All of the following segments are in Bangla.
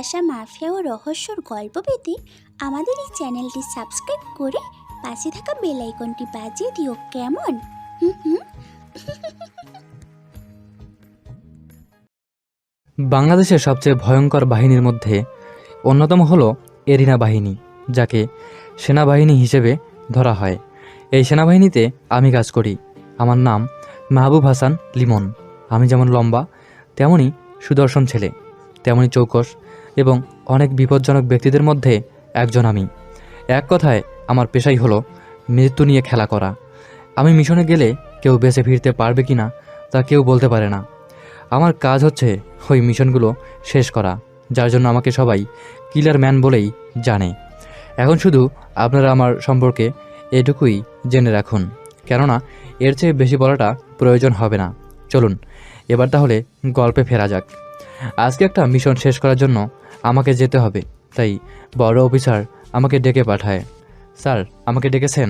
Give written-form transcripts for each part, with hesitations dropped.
ভালোবাসা, মাফিয়া ও রহস্যর গল্প পেতে আমাদের এই চ্যানেলটি সাবস্ক্রাইব করে পাশে থাকা বেল আইকনটি বাজিয়ে দিও। কেমন? বাংলাদেশের সবচেয়ে ভয়ঙ্কর বাহিনীর মধ্যে অন্যতম হলো এরিনা বাহিনী, যাকে সেনাবাহিনী হিসেবে ধরা হয়। এই সেনাবাহিনীতে আমি কাজ করি। আমার নাম মাহবুব হাসান লিমন। আমি যেমন লম্বা, তেমনই সুদর্শন ছেলে, তেমনই চৌকস এবং অনেক বিপজ্জনক ব্যক্তিদের মধ্যে একজন আমি। এক কথায় আমার পেশাই হলো মৃত্যু নিয়ে খেলা করা। আমি মিশনে গেলে কেউ বেঁচে ফিরতে পারবে কি না তা কেউ বলতে পারে না। আমার কাজ হচ্ছে ওই মিশনগুলো শেষ করা, যার জন্য আমাকে সবাই কিলার ম্যান বলেই জানে। এখন শুধু আপনারা আমার সম্পর্কে এটুকুই জেনে রাখুন, কেননা এর চেয়ে বেশি বলাটা প্রয়োজন হবে না। চলুন এবার তাহলে গল্পে ফেরা যাক। আজকে একটা মিশন শেষ করার জন্য আমাকে যেতে হবে, তাই বড় অফিসার আমাকে ডেকে পাঠায়। স্যার, আমাকে ডেকেছেন?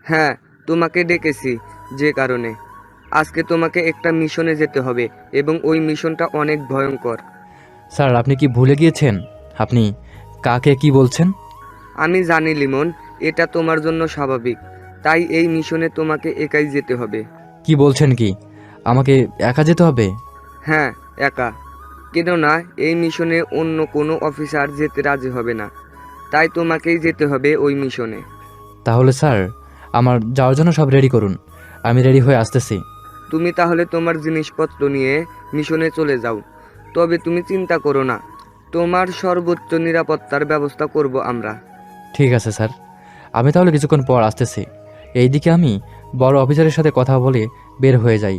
হ্যাঁ, তোমাকে ডেকেছি যে কারণে আজকে তোমাকে একটা মিশনে যেতে হবে এবং ওই মিশনটা অনেক ভয়ঙ্কর। স্যার, আপনি কি ভুলে গিয়েছেন আপনি কাকে কি বলছেন? আমি জানি লিমন, এটা তোমার জন্য স্বাভাবিক, তাই এই মিশনে তোমাকে একাই যেতে হবে। কি বলছেন কি? আমাকে একা যেতে হবে? হ্যাঁ, একা। কেননা এই মিশনে অন্য কোনো অফিসার যেতে রাজি হবে না, তাই তোমাকেই যেতে হবে ওই মিশনে। তাহলে স্যার, আমার যাওয়ার জন্য সব রেডি করুন, আমি রেডি হয়ে আসতেছি। তুমি তাহলে তোমার জিনিসপত্র নিয়ে মিশনে চলে যাও, তবে তুমি চিন্তা করো না, তোমার সর্বোচ্চ নিরাপত্তার ব্যবস্থা করব আমরা। ঠিক আছে স্যার, আমি তাহলে কিছুক্ষণ পর আসতেছি। এইদিকে আমি বড় অফিসারের সাথে কথা বলে বের হয়ে যাই,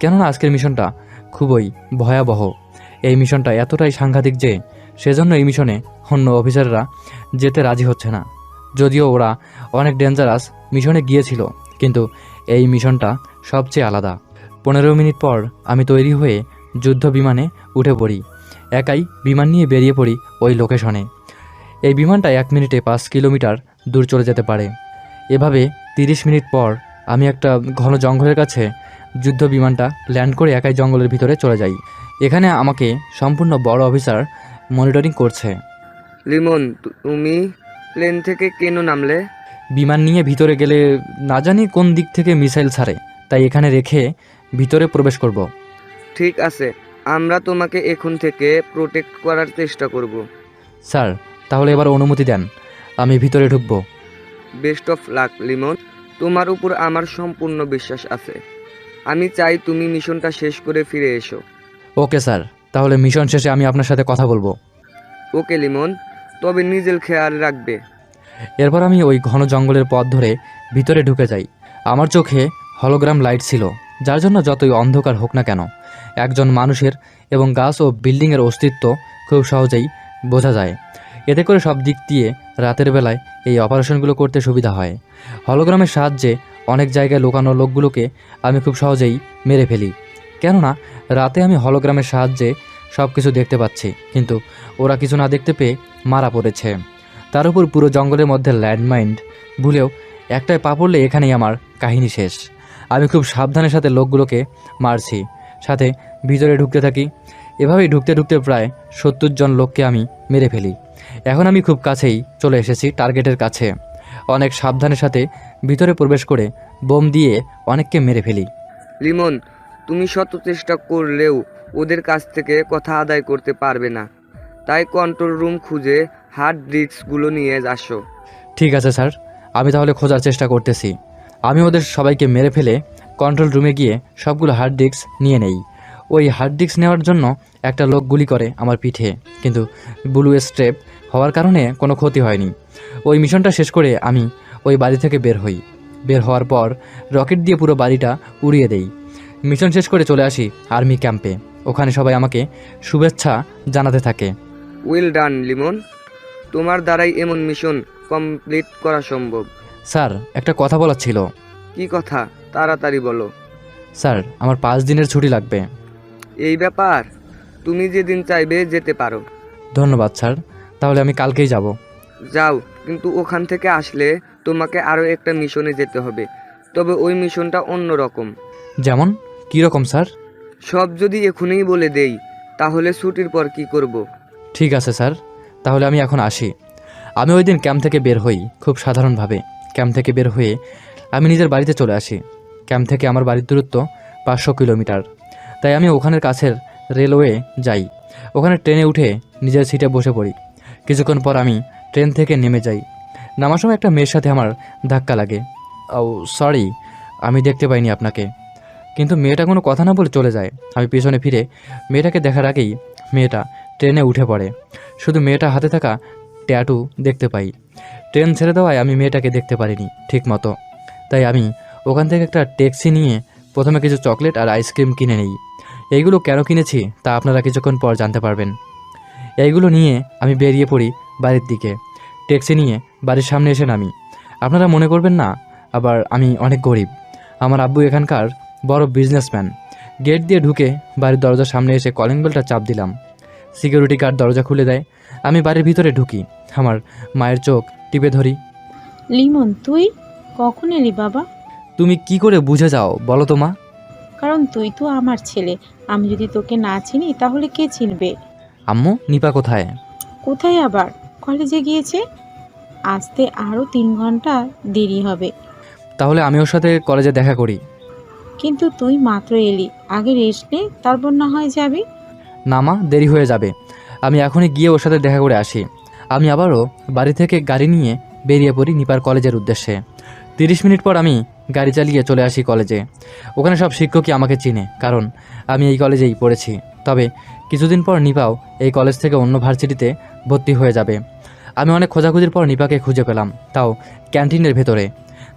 কেননা আজকের মিশনটা খুবই ভয়াবহ। এই মিশনটা এতটাই সাংঘাতিক যে সেজন্য এই মিশনে অন্য অফিসাররা যেতে রাজি হচ্ছে না। যদিও ওরা অনেক ডেঞ্জারাস মিশনে গিয়েছিল, কিন্তু এই মিশনটা সবচেয়ে আলাদা। 15 মিনিট পর আমি তৈরি হয়ে যুদ্ধ বিমানে উঠে পড়ি। একাই বিমান নিয়ে বেরিয়ে পড়ি ওই লোকেশনে। এই বিমানটা 1 মিনিটে 5 কিলোমিটার দূর চলে যেতে পারে। এভাবে 30 মিনিট পর আমি একটা ঘন জঙ্গলের কাছে যুদ্ধ বিমানটা ল্যান্ড করে একাই জঙ্গলের ভিতরে চলে যাই। এখানে আমাকে সম্পূর্ণ বড় অফিসার মনিটরিং করছে। লিমন, তুমি প্লেন থেকে কেন নামলে? বিমান নিয়ে ভিতরে গেলে না জানি কোন দিক থেকে মিসাইল ছাড়ে, তাই এখানে রেখে ভিতরে প্রবেশ করব। ঠিক আছে, আমরা তোমাকে এখন থেকে প্রোটেক্ট করার চেষ্টা করব। স্যার, তাহলে এবার অনুমতি দেন, আমি ভিতরে ঢুকব। বেস্ট অফ লাক লিমন, তোমার উপর আমার সম্পূর্ণ বিশ্বাস আছে। আমি চাই তুমি মিশনটা শেষ করে ফিরে এসো। ওকে স্যার, তাহলে মিশন শেষে আমি আপনার সাথে কথা বলবো। ওকে লিমন, তবে নিজের খেয়াল রাখবে। এরপর আমি ওই ঘন জঙ্গলের পথ ধরে ভিতরে ঢুকে যাই। আমার চোখে হলোগ্রাম লাইট ছিল, যার জন্য যতই অন্ধকার হোক না কেন একজন মানুষের এবং গাছ ও বিল্ডিংয়ের অস্তিত্ব খুব সহজেই বোঝা যায়। এতে করে সব দিক দিয়ে রাতের বেলায় এই অপারেশনগুলো করতে সুবিধা হয়। হলোগ্রামের সাহায্যে অনেক জায়গায় লুকানো লোকগুলোকে আমি খুব সহজেই মেরে ফেলি, কেননা রাতে আমি হলোগ্রামের সাহায্যে সব কিছু দেখতে পাচ্ছি, কিন্তু ওরা কিছু না দেখতে পেয়ে মারা পড়েছে। তার উপর পুরো জঙ্গলের মধ্যে ল্যান্ডমাইন, ভুলেও একটায় পা পড়লে এখানেই আমার কাহিনী শেষ। আমি খুব সাবধানের সাথে লোকগুলোকে মারছি, সাথে ভিতরে ঢুকতে থাকি। এভাবেই ঢুকতে ঢুকতে প্রায় 70 জন লোককে আমি মেরে ফেলি। এখন আমি খুব কাছেই চলে এসেছি টার্গেটের কাছে। অনেক সাবধানের সাথে ভিতরে প্রবেশ করে বোম দিয়ে অনেককে মেরে ফেলি। লিমন, তুমি শত চেষ্টা করলেও ওদের কাছ থেকে কথা আদায় করতে পারবে না, তাই কন্ট্রোল রুম খুঁজে হার্ড ডিস্কগুলো নিয়ে আসো। ঠিক আছে স্যার, আমি তাহলে খোঁজার চেষ্টা করতেছি। আমি ওদের সবাইকে মেরে ফেলে কন্ট্রোল রুমে গিয়ে সবগুলো হার্ড ডিস্ক নিয়ে নেই। ওই হার্ড ডিস্ক নেওয়ার জন্য একটা লোক গুলি করে আমার পিঠে, কিন্তু ব্লু স্ট্রেপ হওয়ার কারণে কোনো ক্ষতি হয়নি। ওই মিশনটা শেষ করে আমি ওই বাড়ি থেকে বের হই। বের হওয়ার পর রকেট দিয়ে পুরো বাড়িটা উড়িয়ে দেই। মিশন শেষ করে চলে আসি আর্মি ক্যাম্পে। ওখানে সবাই আমাকে শুভেচ্ছা জানাতে থাকে। ওয়েল ডান লিমন, তোমার দ্বারাই এমন মিশন কমপ্লিট করা সম্ভব। স্যার, একটা কথা বলার ছিল। কি কথা? তাড়াতাড়ি বলো। স্যার, আমার 5 দিনের ছুটি লাগবে। এই ব্যাপার, তুমি যেদিন চাইবে যেতে পারো। ধন্যবাদ স্যার, তাহলে আমি কালকেই যাব। যাও, কিন্তু ওখান থেকে আসলে তোমাকে আরও একটা মিশনে যেতে হবে, তবে ওই মিশনটা অন্য রকম। যেমন কী রকম স্যার? সব যদি এখনই বলে দেই তাহলে ছুটির পর কি করব? ঠিক আছে স্যার, তাহলে আমি এখন আসি। আমি ওই দিন ক্যাম্প থেকে বের হই খুব সাধারণভাবে। ক্যাম্প থেকে বের হয়ে আমি নিজের বাড়িতে চলে আসি। ক্যাম্প থেকে আমার বাড়ির দূরত্ব 500 কিলোমিটার। তাই আমি ওখানের কাছের রেলওয়ে যাই। ওখানে ট্রেনে উঠে নিজের সিটে বসে পড়ি। কিছুক্ষণ পর আমি ট্রেন থেকে নেমে যাই। নামার সময় একটা মেয়ের সাথে আমার ধাক্কা লাগে। ও সরি, আমি দেখতে পাইনি আপনাকে। কিন্তু মেয়েটা কোনো কথা না বলে চলে যায়। আমি পিছনে ফিরে মেয়েটাকে দেখার আগেই মেয়েটা ট্রেনে উঠে পড়ে। শুধু মেয়েটা হাতে থাকা ট্যাটু দেখতে পাই। ট্রেন ছেড়ে দেওয়ায় আমি মেয়েটাকে দেখতে পারিনি ঠিক মতো। তাই আমি ওখান থেকে একটা ট্যাক্সি নিয়ে প্রথমে কিছু চকলেট আর আইসক্রিম কিনে নিই। এইগুলো কেন কিনেছি তা আপনারা কিছুক্ষণ পর জানতে পারবেন। এইগুলো নিয়ে আমি বেরিয়ে পড়ি বাড়ির দিকে। ট্যাক্সি নিয়ে বাড়ির সামনে এসে নামি। আপনারা মনে করবেন না আবার আমি অনেক গরিব। আমার আব্বু এখানকার বড় বিজনেসম্যান। গেট দিয়ে ঢুকে বাড়ির দরজার সামনে এসে কলিং বেলটা চাপ দিলাম। সিকিউরিটি গার্ড দরজা খুলে দেয়। আমি বাড়ির ভিতরে ঢুকি। আমার মায়ের চোখ টিপে ধরি। লিমন, তুই কখন এলি বাবা? তুমি কি করে বুঝে যাও বলো তো মা? কারণ তুই তো আমার ছেলে। আমি যদি তোকে না চিনি তাহলে কে চিনবে? আম্মু, নিপা কোথায়? কোথায় আবার? কলেজে গিয়েছে। আসতে আরও 3 ঘন্টা দেরি হবে। তাহলে আমি ওর সাথে কলেজে দেখা করি। কিন্তু তুই মাত্র এলি, আগে রেস্ট নে, তারপর না হয় যাবি। না মা, দেরি হয়ে যাবে। আমি এখনই গিয়ে ওর সাথে দেখা করে আসি। আমি আবারও বাড়ি থেকে গাড়ি নিয়ে বেরিয়ে পড়ি নিপার কলেজের উদ্দেশ্যে। 30 মিনিট পর আমি গাড়ি চালিয়ে চলে আসি কলেজে। ওখানে সব শিক্ষকই আমাকে চিনে, কারণ আমি এই কলেজেই পড়েছি। তবে কিছুদিন পর নিপাও এই কলেজ থেকে অন্য ভার্সিটিতে ভর্তি হয়ে যাবে। আমি অনেক খোঁজাখুঁজির পর নিপাকে খুঁজে পেলাম, তাও ক্যান্টিনের ভেতরে।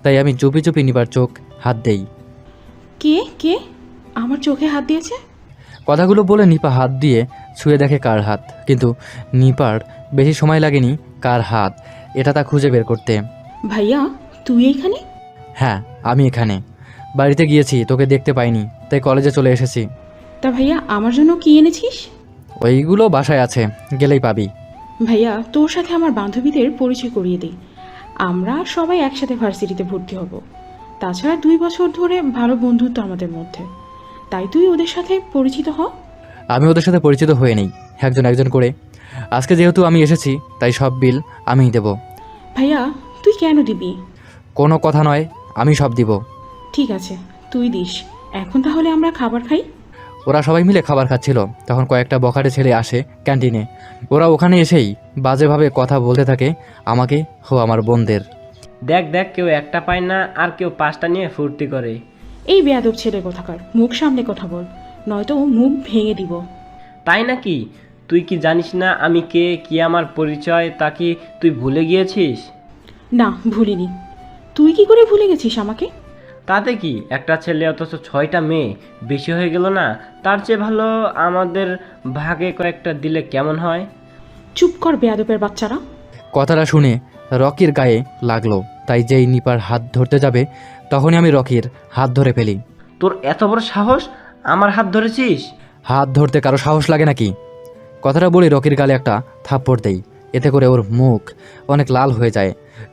তাই আমি চুপি চুপি নিপার চোখ হাত দেই। কে কে আমার চোখে হাত দিয়েছে? কথাগুলো বলে নিপা হাত দিয়ে ছুঁয়ে দেখে কার হাত। কিন্তু নিপার বেশি সময় লাগেনি কার হাত এটা তা খুঁজে বের করতে। ভাইয়া, তুই এইখানে? হ্যাঁ, আমি এখানে। বাড়িতে গিয়েছি, তোকে দেখতে পাইনি, তাই কলেজে চলে এসেছি। তা ভাইয়া, আমার জন্য কি এনেছিস? ওইগুলো বাসায় আছে, গেলেই পাবি। ভাইয়া, তোর সাথে আমার বান্ধবীদের পরিচয় করিয়ে দিই। আমরা সবাই একসাথে ভার্সিটিতে ভর্তি হব। তাছাড়া 2 বছর ধরে ভালো বন্ধুত্ব আমাদের মধ্যে। তাই তুই ওদের সাথে পরিচিত হ। আমি ওদের সাথে পরিচিত হয়ে নেই, একজন একজন করে। আজকে যেহেতু আমি এসেছি, তাই সব বিল আমিই দেব। ভাইয়া, তুই কেন দিবি? কোনো কথা নয়, আমি সব দিব। ঠিক আছে, তুই দিস। এখন তাহলে আমরা খাবার খাই। ওরা সবাই মিলে খাবার খাচ্ছিল, তখন কয়েকটা বখাটে ছেলে আসে ক্যান্টিনে। ওরা ওখানে এসেই বাজেভাবে কথা বলতে থাকে আমাকে ও আমার বোনদের। দেখ দেখ, কেউ একটা পায় না আর কেউ 5টা নিয়ে ফুর্তি করে। এই বেয়াদব ছেলে কোথাকার, মুখ সামনে কথা বল, নয়তো মুখ ভেঙে দিব। তাই নাকি? তুই কি জানিস না আমি কে, কি আমার পরিচয়, তা কি তুই ভুলে গিয়েছিস? না, ভুলিনি। তুই কি করে ভুলে গেছিস আমাকে? তাতে কি, একটা ছেলে অথচ 6টা মেয়ে, বেশি হয়ে গেল না? তার চেয়ে ভালো আমাদের ভাগে কয়েকটা দিলে কেমন হয়? চুপ কর বেয়াদবের বাচ্চারা। কথাটা শুনে রকির গায়ে লাগলো, তাই যেই নিপার হাত ধরতে যাবে তখনই আমি রকির হাত ধরে ফেলি। তোর এত বড় সাহস, আমার হাত ধরেছিস? হাত ধরতে কারো সাহস লাগে নাকি? কথাটা বলে রকির গালে একটা থাপ্পড় দেই। এতে করে ওর মুখ অনেক লাল হয়ে যায়।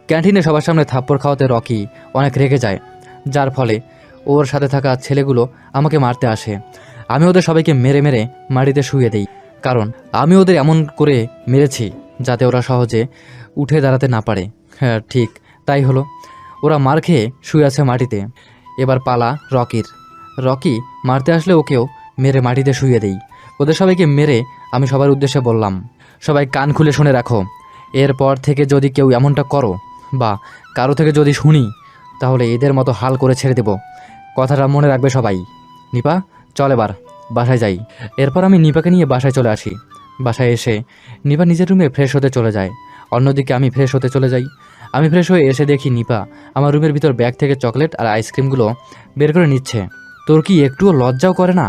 ক্যান্টিনে সবার সামনে থাপ্পড় খাওয়াতে রকি অনেক রেগে যায়, যার ফলে ওর সাথে থাকা ছেলেগুলো আমাকে মারতে আসে। আমি ওদের সবাইকে মেরে মেরে মাটিতে শুয়ে দেই, কারণ আমি ওদের এমন করে মেরেছি যাতে ওরা সহজে উঠে দাঁড়াতে না পারে। হ্যাঁ, ঠিক তাই হলো। ওরা মার খেয়ে শুয়ে আছে মাটিতে। এবার পালা রকির। রকি মারতে আসলে ওকেও মেরে মাটিতে শুয়ে দেই। ওদের সবাইকে মেরে আমি সবার উদ্দেশ্যে বললাম, সবাই কান খুলে শুনে রাখো, এরপর থেকে যদি কেউ এমনটা করো বা কারো থেকে যদি শুনি, তাহলে এদের মতো হাল করে ছেড়ে দেব। কথাটা মনে রাখবে সবাই। নিপা, চল এবার বাসায় যাই। এরপর আমি নিপাকে নিয়ে বাসায় চলে আসি। বাসায় এসে নিপা নিজের রুমে ফ্রেশ হতে চলে যায়। অন্যদিকে আমি ফ্রেশ হতে চলে যাই। আমি ফ্রেশ হয়ে এসে দেখি নিপা আমার রুমের ভিতর ব্যাগ থেকে চকলেট আর আইসক্রিমগুলো বের করে নিচ্ছে। তোর কি একটুও লজ্জাও করে না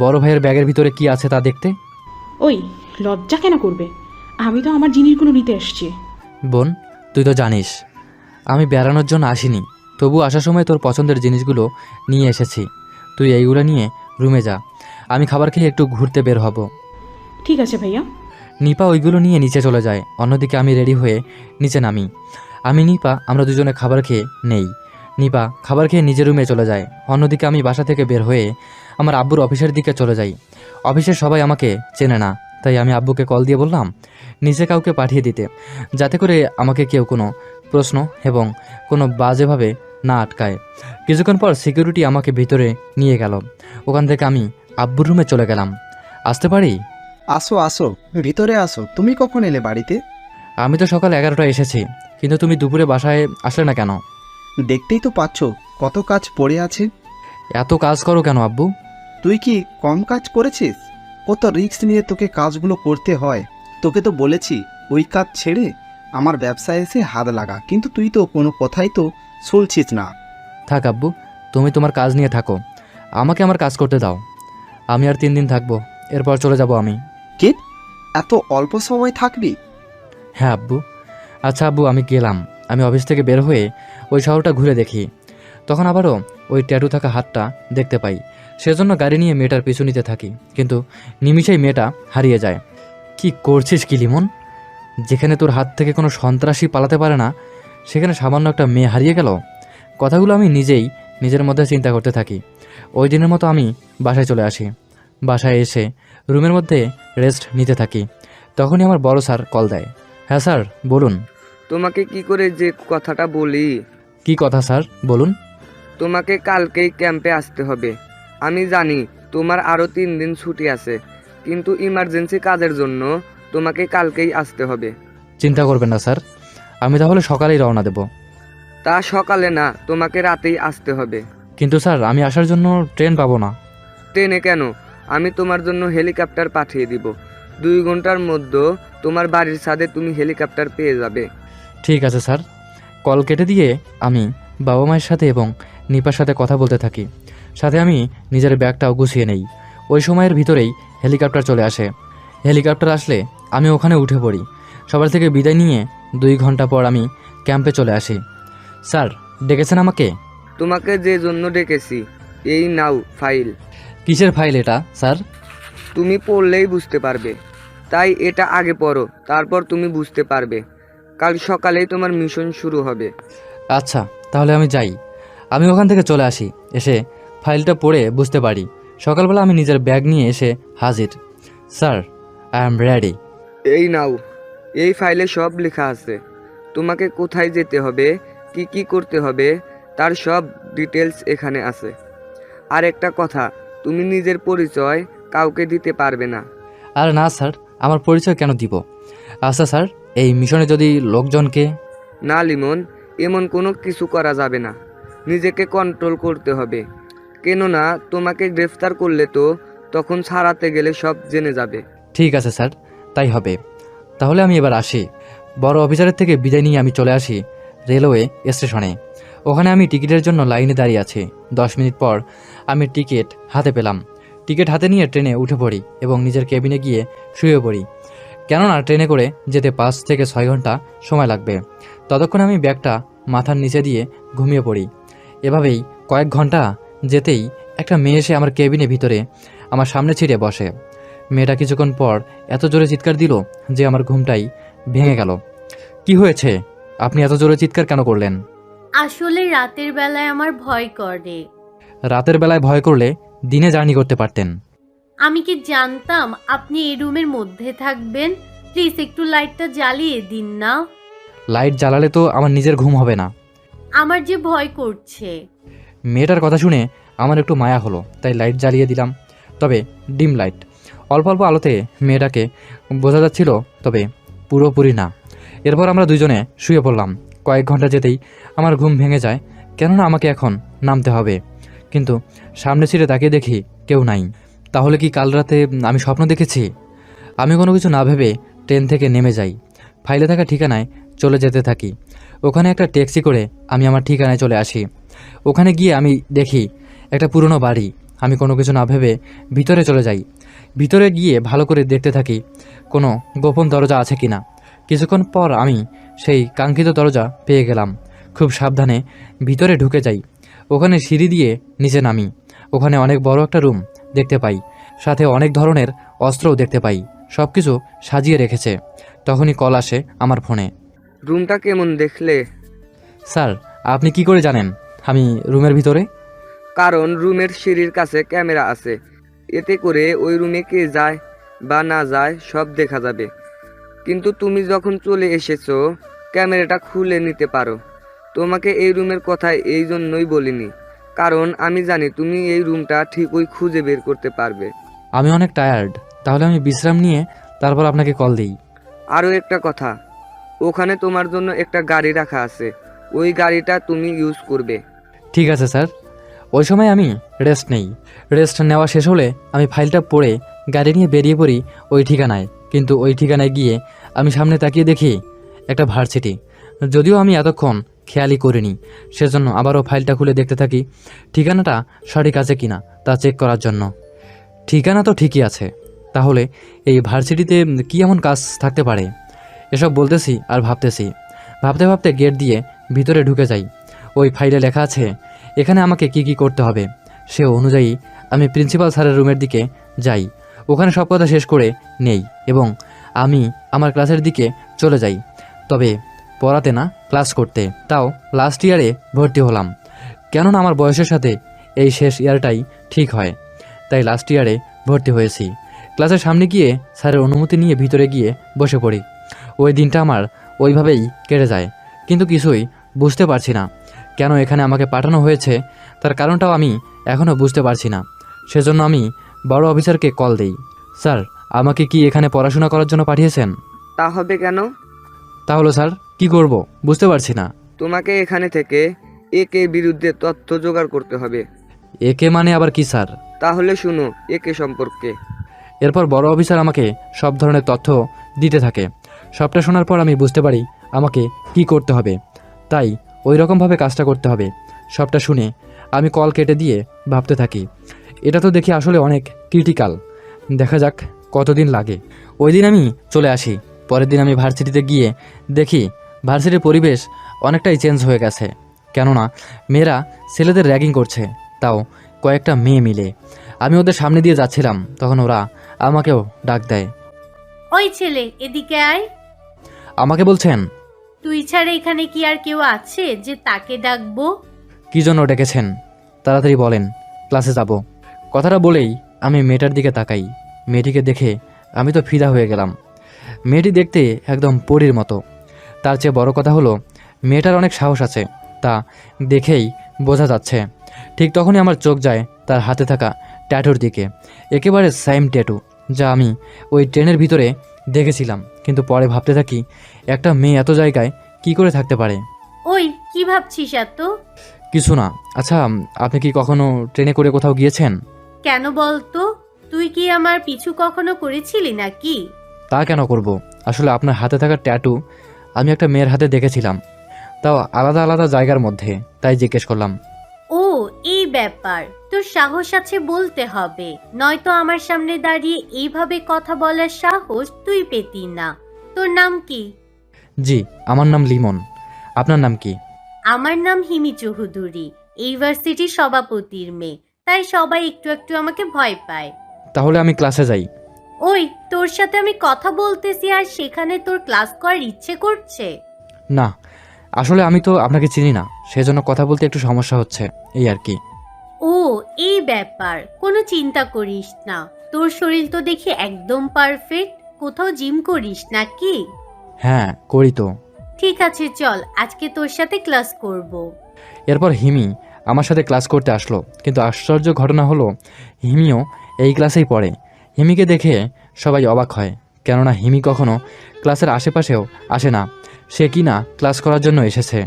বড় ভাইয়ের ব্যাগের ভিতরে কি আছে তা দেখতে? ওই, লজ্জা কেন করবে? আমি তো আমার জিনিসগুলো নিতে এসেছি। বোন, তুই তো জানিস আমি বেড়ানোর জন্য আসিনি, তবু আসার সময় তোর পছন্দের জিনিসগুলো নিয়ে এসেছি। তুই এইগুলো নিয়ে রুমে যা, আমি খাবার খেয়ে একটু ঘুরতে বের হব। ঠিক আছে ভাইয়া। নিপা ওইগুলো নিয়ে নিচে চলে যায়। অন্যদিকে আমি রেডি হয়ে নিচে নামি। আমি নিপা আমরা দুজনে খাবার খেয়ে নেই। নিপা খাবার খেয়ে নিজের রুমে চলে যায়। অন্যদিকে আমি বাসা থেকে বের হয়ে আমার আব্বুর অফিসের দিকে চলে যাই। অফিসের সবাই আমাকে চেনে না, তাই আমি আব্বুকে কল দিয়ে বললাম নিচে কাউকে পাঠিয়ে দিতে, যাতে করে আমাকে কেউ কোনো প্রশ্ন এবং কোনো বাজেভাবে না আটকায়। কিছুক্ষণ পর সিকিউরিটি আমাকে ভিতরে নিয়ে গেল। ওখান থেকে আমি আব্বুর রুমে চলে গেলাম। আসতে পারি? আসো আসো, ভিতরে আসো। তুমি কখন এলে বাড়িতে? আমি তো সকাল 11টায় এসেছি, কিন্তু তুমি দুপুরে বাসায় আসলে না কেন? দেখতেই তো পাচ্ছ কত কাজ পড়ে আছে। এত কাজ করো কেন আব্বু? তুই কি কম কাজ করেছিস? কত রিস্ক নিয়ে তোকে কাজগুলো করতে হয়। তোকে তো বলেছি ওই কাজ ছেড়ে আমার ব্যবসায় এসে হাত লাগা, কিন্তু তুই তো কোনো কথাই তো শুনছিস না। থাক আব্বু, তুমি তোমার কাজ নিয়ে থাকো, আমাকে আমার কাজ করতে দাও। আমি আর 3 দিন থাকবো, এরপর চলে যাব আমি। কি, এত অল্প সময় থাকবি? হ্যাঁ আব্বু। আচ্ছা আব্বু, আমি গেলাম। আমি অফিস থেকে বের হয়ে ওই শহরটা ঘুরে দেখি, তখন আবারও ওই ট্যাটু থাকা হাতটা দেখতে পাই। সেজন্য গাড়ি নিয়ে মেয়েটার পিছু নিতে থাকি, কিন্তু নিমিষেই মেয়েটা হারিয়ে যায়। কি করছিস কি লিমন? যেখানে তোর হাত থেকে কোনো সন্ত্রাসী পালাতে পারে না, সেখানে সামান্য একটা মেয়ে হারিয়ে গেল। কথাগুলো আমি নিজেই নিজের মধ্যে চিন্তা করতে থাকি। ওই দিনের মতো আমি বাসায় চলে আসি। বাসায় এসে রুমের মধ্যে রেস্ট নিতে থাকি। তখনই আমার বড় স্যার কল দেয়। হ্যাঁ স্যার, বলুন। তোমাকে কি করে যে কথাটা বলি। কি কথা স্যার, বলুন। তোমাকে কালকেই ক্যাম্পে আসতে হবে। আমি জানি তোমার আরও 3 দিন ছুটি আছে, কিন্তু ইমার্জেন্সি কাজের জন্য তোমাকে কালকেই আসতে হবে। চিন্তা করবেন না স্যার, আমি তাহলে সকালেই রওনা দেব। তা সকালে না, তোমাকে রাতেই আসতে হবে। কিন্তু স্যার, আমি আসার জন্য ট্রেন পাবো না। ট্রেনে কেন? আমি তোমার জন্য হেলিকপ্টার পাঠিয়ে দিব। 2 ঘন্টার মধ্যে তোমার বাড়ির ছাদে তুমি হেলিকপ্টার পেয়ে যাবে। ঠিক আছে স্যার। কল কেটে দিয়ে আমি বাবা মায়ের সাথে এবং নিপার সাথে কথা বলতে থাকি। সাথে আমি নিজের ব্যাগটাও গুছিয়ে নেই। ওই সময়ের ভিতরেই হেলিকপ্টার চলে আসে। হেলিকপ্টার আসলে আমি ওখানে উঠে পড়ি। সবার থেকে বিদায় নিয়ে 2 ঘন্টা পর আমি ক্যাম্পে চলে আসি। স্যার ডেকেছেন আমাকে? তোমাকে যে জন্য ডেকেছি, এই নাও ফাইল। কিসের ফাইল এটা স্যার? তুমি পড়লেই বুঝতে পারবে, তাই এটা আগে পড়ো, তারপর তুমি বুঝতে পারবে। কাল সকালেই তোমার মিশন শুরু হবে। আচ্ছা, তাহলে আমি যাই। আমি ওখান থেকে চলে আসি। এসে ফাইলটা পড়ে বুঝতে পারি। সকালবেলা আমি নিজের ব্যাগ নিয়ে এসে হাজির। Sir, I am ready. এই নাও, এই ফাইলে সব লেখা আছে। তোমাকে কোথায় যেতে হবে, কি কি করতে হবে, তার সব ডিটেলস এখানে আছে। আর একটা কথা, তুমি নিজের পরিচয় কাউকে দিতে পারবে না। আর না স্যার, আমার পরিচয় কেন দিব? আচ্ছা স্যার, এই মিশনে যদি লোকজনকে... না লিমন, এমন কোনো কিছু করা যাবে না। নিজেকে কন্ট্রোল করতে হবে, কেননা তোমাকে গ্রেফতার করলে তো তখন ছাড়াতে গেলে সব জেনে যাবে। ঠিক আছে স্যার, তাই হবে। তাহলে আমি এবার আসি। বড় অফিসারের থেকে বিদায় নিয়ে আমি চলে আসি রেলওয়ে স্টেশনে। ওখানে আমি টিকিটের জন্য লাইনে দাঁড়িয়ে আছি। 10 মিনিট পর আমি টিকিট হাতে পেলাম। টিকিট হাতে নিয়ে ট্রেনে উঠে পড়ি এবং নিজের কেবিনে গিয়ে শুয়ে পড়ি, কেননা ট্রেনে করে যেতে 5 থেকে 6 ঘন্টা সময় লাগবে। ততক্ষণ আমি ব্যাগটা মাথার নিচে দিয়ে ঘুমিয়ে পড়ি। এভাবেই কয়েক ঘন্টা যেতেই একটা মেয়ে এসে আমার কেবিনে ভিতরে আমার সামনে ছিঁড়ে বসে। মেয়েটা কিছুক্ষণ পর এত জোরে চিৎকার দিল যে আমার ঘুমটাই ভেঙে গেল। কি হয়েছে? আপনি এত জোরে চিৎকার কেন করলেন? আসলে রাতের বেলায় আমার ভয় করে। রাতের বেলায় ভয় করলে দিনে জার্নি করতে পারতেন। আমি কি জানতাম আপনি এই রুমের মধ্যে থাকবেন? প্লিজ একটু লাইটটা জ্বালিয়ে দিন না। লাইট জ্বালালে তো আমার নিজের ঘুম হবে না। আমার যে ভয় করছে। মেয়েটার কথা শুনে আমার একটু মায়া হলো, তাই লাইট জ্বালিয়ে দিলাম, তবে ডিম লাইট। অল্প অল্প আলোতে মেয়েটাকে বোঝা যাচ্ছিল, তবে পুরোপুরি না। এরপর আমরা দুজনে শুয়ে পড়লাম। কয়েক ঘন্টা যেতেই আমার ঘুম ভেঙে যায়, কেননা আমাকে এখন নামতে হবে। কিন্তু সামনে ছিঁড়ে তাকিয়ে দেখি কেউ নাই। তাহলে কি কাল রাতে আমি স্বপ্ন দেখেছি? আমি কোনো কিছু না ভেবে ট্রেন থেকে নেমে যাই। ফাইলে থাকা ঠিকানায় চলে যেতে থাকি। ওখানে একটা ট্যাক্সি করে আমি আমার ঠিকানায় চলে আসি। ওখানে গিয়ে আমি দেখি একটা পুরনো বাড়ি। আমি কোনো কিছু না ভেবে ভিতরে চলে যাই। ভিতরে গিয়ে ভালো করে দেখতে থাকি কোনো গোপন দরজা আছে কিনা। কিছুক্ষণ পর আমি সেই কাঙ্ক্ষিত দরজা পেয়ে গেলাম। খুব সাবধানে ভিতরে ঢুকে যাই। ওখানে সিঁড়ি দিয়ে নিচে নামি। ওখানে অনেক বড় একটা রুম দেখতে পাই, সাথে অনেক ধরনের অস্ত্রও দেখতে পাই। সব কিছু সাজিয়ে রেখেছে। তখনই কল আসে আমার ফোনে। রুমটা কেমন দেখলে? স্যার, আপনি কি করে জানেন আমি রুমের ভিতরে? কারণ রুমের সিঁড়ির কাছে ক্যামেরা আছে, এতে করে ওই রুমে কে যায় বা না যায় সব দেখা যাবে। কিন্তু তুমি যখন চলে এসেছো ক্যামেরাটা খুলে নিতে পারো। তোমাকে এই রুমের কথা এই জন্যই বলিনি, কারণ আমি জানি তুমি এই রুমটা ঠিকই খুঁজে বের করতে পারবে। আমি অনেক টায়ার্ড, তাহলে আমি বিশ্রাম নিয়ে তারপর আপনাকে কল দিই। আরও একটা কথা, ওখানে তোমার জন্য একটা গাড়ি রাখা আছে, ওই গাড়িটা তুমি ইউজ করবে। ঠিক আছে স্যার। ওই সময় আমি রেস্ট নেই। রেস্ট নেওয়া শেষ হলে আমি ফাইলটা পড়ে গাড়ি নিয়ে বেরিয়ে পড়ি ওই ঠিকানায়। কিন্তু ওই ঠিকানায় গিয়ে আমি সামনে তাকিয়ে দেখি একটা ভার্সিটি। যদিও আমি এতক্ষণ খেয়ালই করিনি, সেজন্য আবারও ফাইলটা খুলে দেখতে থাকি ঠিকানাটা সঠিক আছে কিনা তা চেক করার জন্য। ঠিকানা তো ঠিকই আছে, তাহলে এই ভার্সিটিতে কী এমন কাজ থাকতে পারে? এসব বলতেছি আর ভাবতেছি। ভাবতে ভাবতে গেট দিয়ে ভিতরে ঢুকে যাই। ওই ফাইলে লেখা আছে এখানে আমাকে কি কি করতে হবে। সে অনুযায়ী আমি প্রিন্সিপাল স্যারের রুমের দিকে যাই। ওখানে সব কথা শেষ করে নেই এবং আমি আমার ক্লাসের দিকে চলে যাই। তবে পড়াতে না, ক্লাস করতে। তাও লাস্ট ইয়ারে ভর্তি হলাম, কেননা আমার বয়সের সাথে এই শেষ ইয়ারটাই ঠিক হয়। তাই লাস্ট ইয়ারে ভর্তি হয়েছি। ক্লাসের সামনে গিয়ে স্যারের অনুমতি নিয়ে ভিতরে গিয়ে বসে পড়ি। ওই দিনটা আমার ওইভাবেই কেটে যায়, কিন্তু কিছুই বুঝতে পারছি না কেন এখানে আমাকে পাঠানো হয়েছে। তার কারণটাও আমি এখনও বুঝতে পারছি না। সেজন্য আমি বড় অফিসারকে কল দেই। স্যার, আমাকে কি এখানে পড়াশোনা করার জন্য পাঠিয়েছেন? তা হবে কেন? তাহলে স্যার কি করব বুঝতে পারছি না। তোমাকে এখানে থেকে একে বিরুদ্ধে তথ্য জোগাড় করতে হবে। একে মানে আবার কি স্যার? তাহলে শুনো একে সম্পর্কে। এরপর বড় অফিসার আমাকে সব ধরনের তথ্য দিতে থাকে। সবটা শোনার পর আমি বুঝতে পারি আমাকে কি করতে হবে, তাই ওই রকমভাবে কাজটা করতে হবে। সবটা শুনে আমি কল কেটে দিয়ে ভাবতে থাকি, এটা তো দেখি আসলে অনেক ক্রিটিক্যাল। দেখা যাক কতদিন লাগে। ওই দিন আমি চলে আসি। পরের দিন আমি ভার্সিটিতে গিয়ে দেখি ভার্সিটির পরিবেশ অনেকটাই চেঞ্জ হয়ে গেছে, কেননা মেয়েরা ছেলেদের র্যাগিং করছে, তাও কয়েকটা মেয়ে মিলে। আমি ওদের সামনে দিয়ে যাচ্ছিলাম, তখন ওরা আমাকেও ডাক দেয়। ওই ছেলে, এদিকে আয়। আমাকে বলছেন, তুই ছাড়া এখানে কি আর কেউ আছে যে তাকে ডাকবো? কী জন্য ডেকেছেন তাড়াতাড়ি বলেন, ক্লাসে যাব। কথাটা বলেই আমি মেয়েটার দিকে তাকাই। মেয়েটিকে দেখে আমি তো ফিদা হয়ে গেলাম। মেয়েটি দেখতে একদম পরীর মতো। তার চেয়ে বড় কথা হলো মেয়েটার অনেক সাহস আছে, তা দেখেই বোঝা যাচ্ছে। ঠিক তখনই আমার চোখ যায় তার হাতে থাকা ট্যাটুর দিকে। একেবারে সেম ট্যাটু যা আমি ওই ট্রেনের ভিতরে দেখেছিলাম। কিন্তু পরে ভাবতে থাকি একটা মেয়ে এত জায়গায় কি করে থাকতে পারে। ওই কি ভাবছিস এত? কিছু না। আচ্ছা, আপনি কি কখনো ট্রেনে করে কোথাও গিয়েছেন? কেন বলতো? তুই কি আমার পিছু কখনো করেছিলি নাকি? তা কেন করব? আসলে আপনার হাতে থাকা ট্যাটু আমি একটা মেয়ের হাতে দেখেছিলাম, তাও আলাদা আলাদা জায়গার মধ্যে, তাই জিজ্ঞেস করলাম। ও, এই ব্যাপার। তোর সাহস আছে বলতে হবে, নয়তো আমার সামনে দাঁড়িয়ে এইভাবে কথা বলার সাহস তুই পেতি না। তোর নাম কি? জি, আমার নাম লিমন। আপনার নাম কি? আমার নাম হিমি চৌধুরী, ইউনিভার্সিটির সভাপতির মেয়ে, তাই সবাই একটু একটু আমাকে ভয় পায়। তাহলে আমি ক্লাসে যাই। ওই, তোর সাথে আমি কথা বলতেছি আর সেখানে তোর ক্লাস করার ইচ্ছে করছে? না, আসলে আমি তো আপনাকে চিনি না, সেজন্য কথা বলতে একটু সমস্যা হচ্ছে, এই আর কি। ও, এই ব্যাপার। কোনো চিন্তা করিস না, তোর শরীর তো দেখি একদম পারফেক্ট। কোথাও জিম করিস নাকি? হ্যাঁ, করি তো। ঠিক আছে, চল আজকে তোর সাথে ক্লাস করব। এরপর হিমি আমার সাথে ক্লাস করতে আসলো, কিন্তু আশ্চর্য ঘটনা হলো হিমিও এই ক্লাসেই পড়ে। হিমিকে দেখে সবাই অবাক হয়, কেননা হিমি কখনো ক্লাসের আশেপাশেও আসে না। সে কি না ক্লাস করার জন্য এসেছে।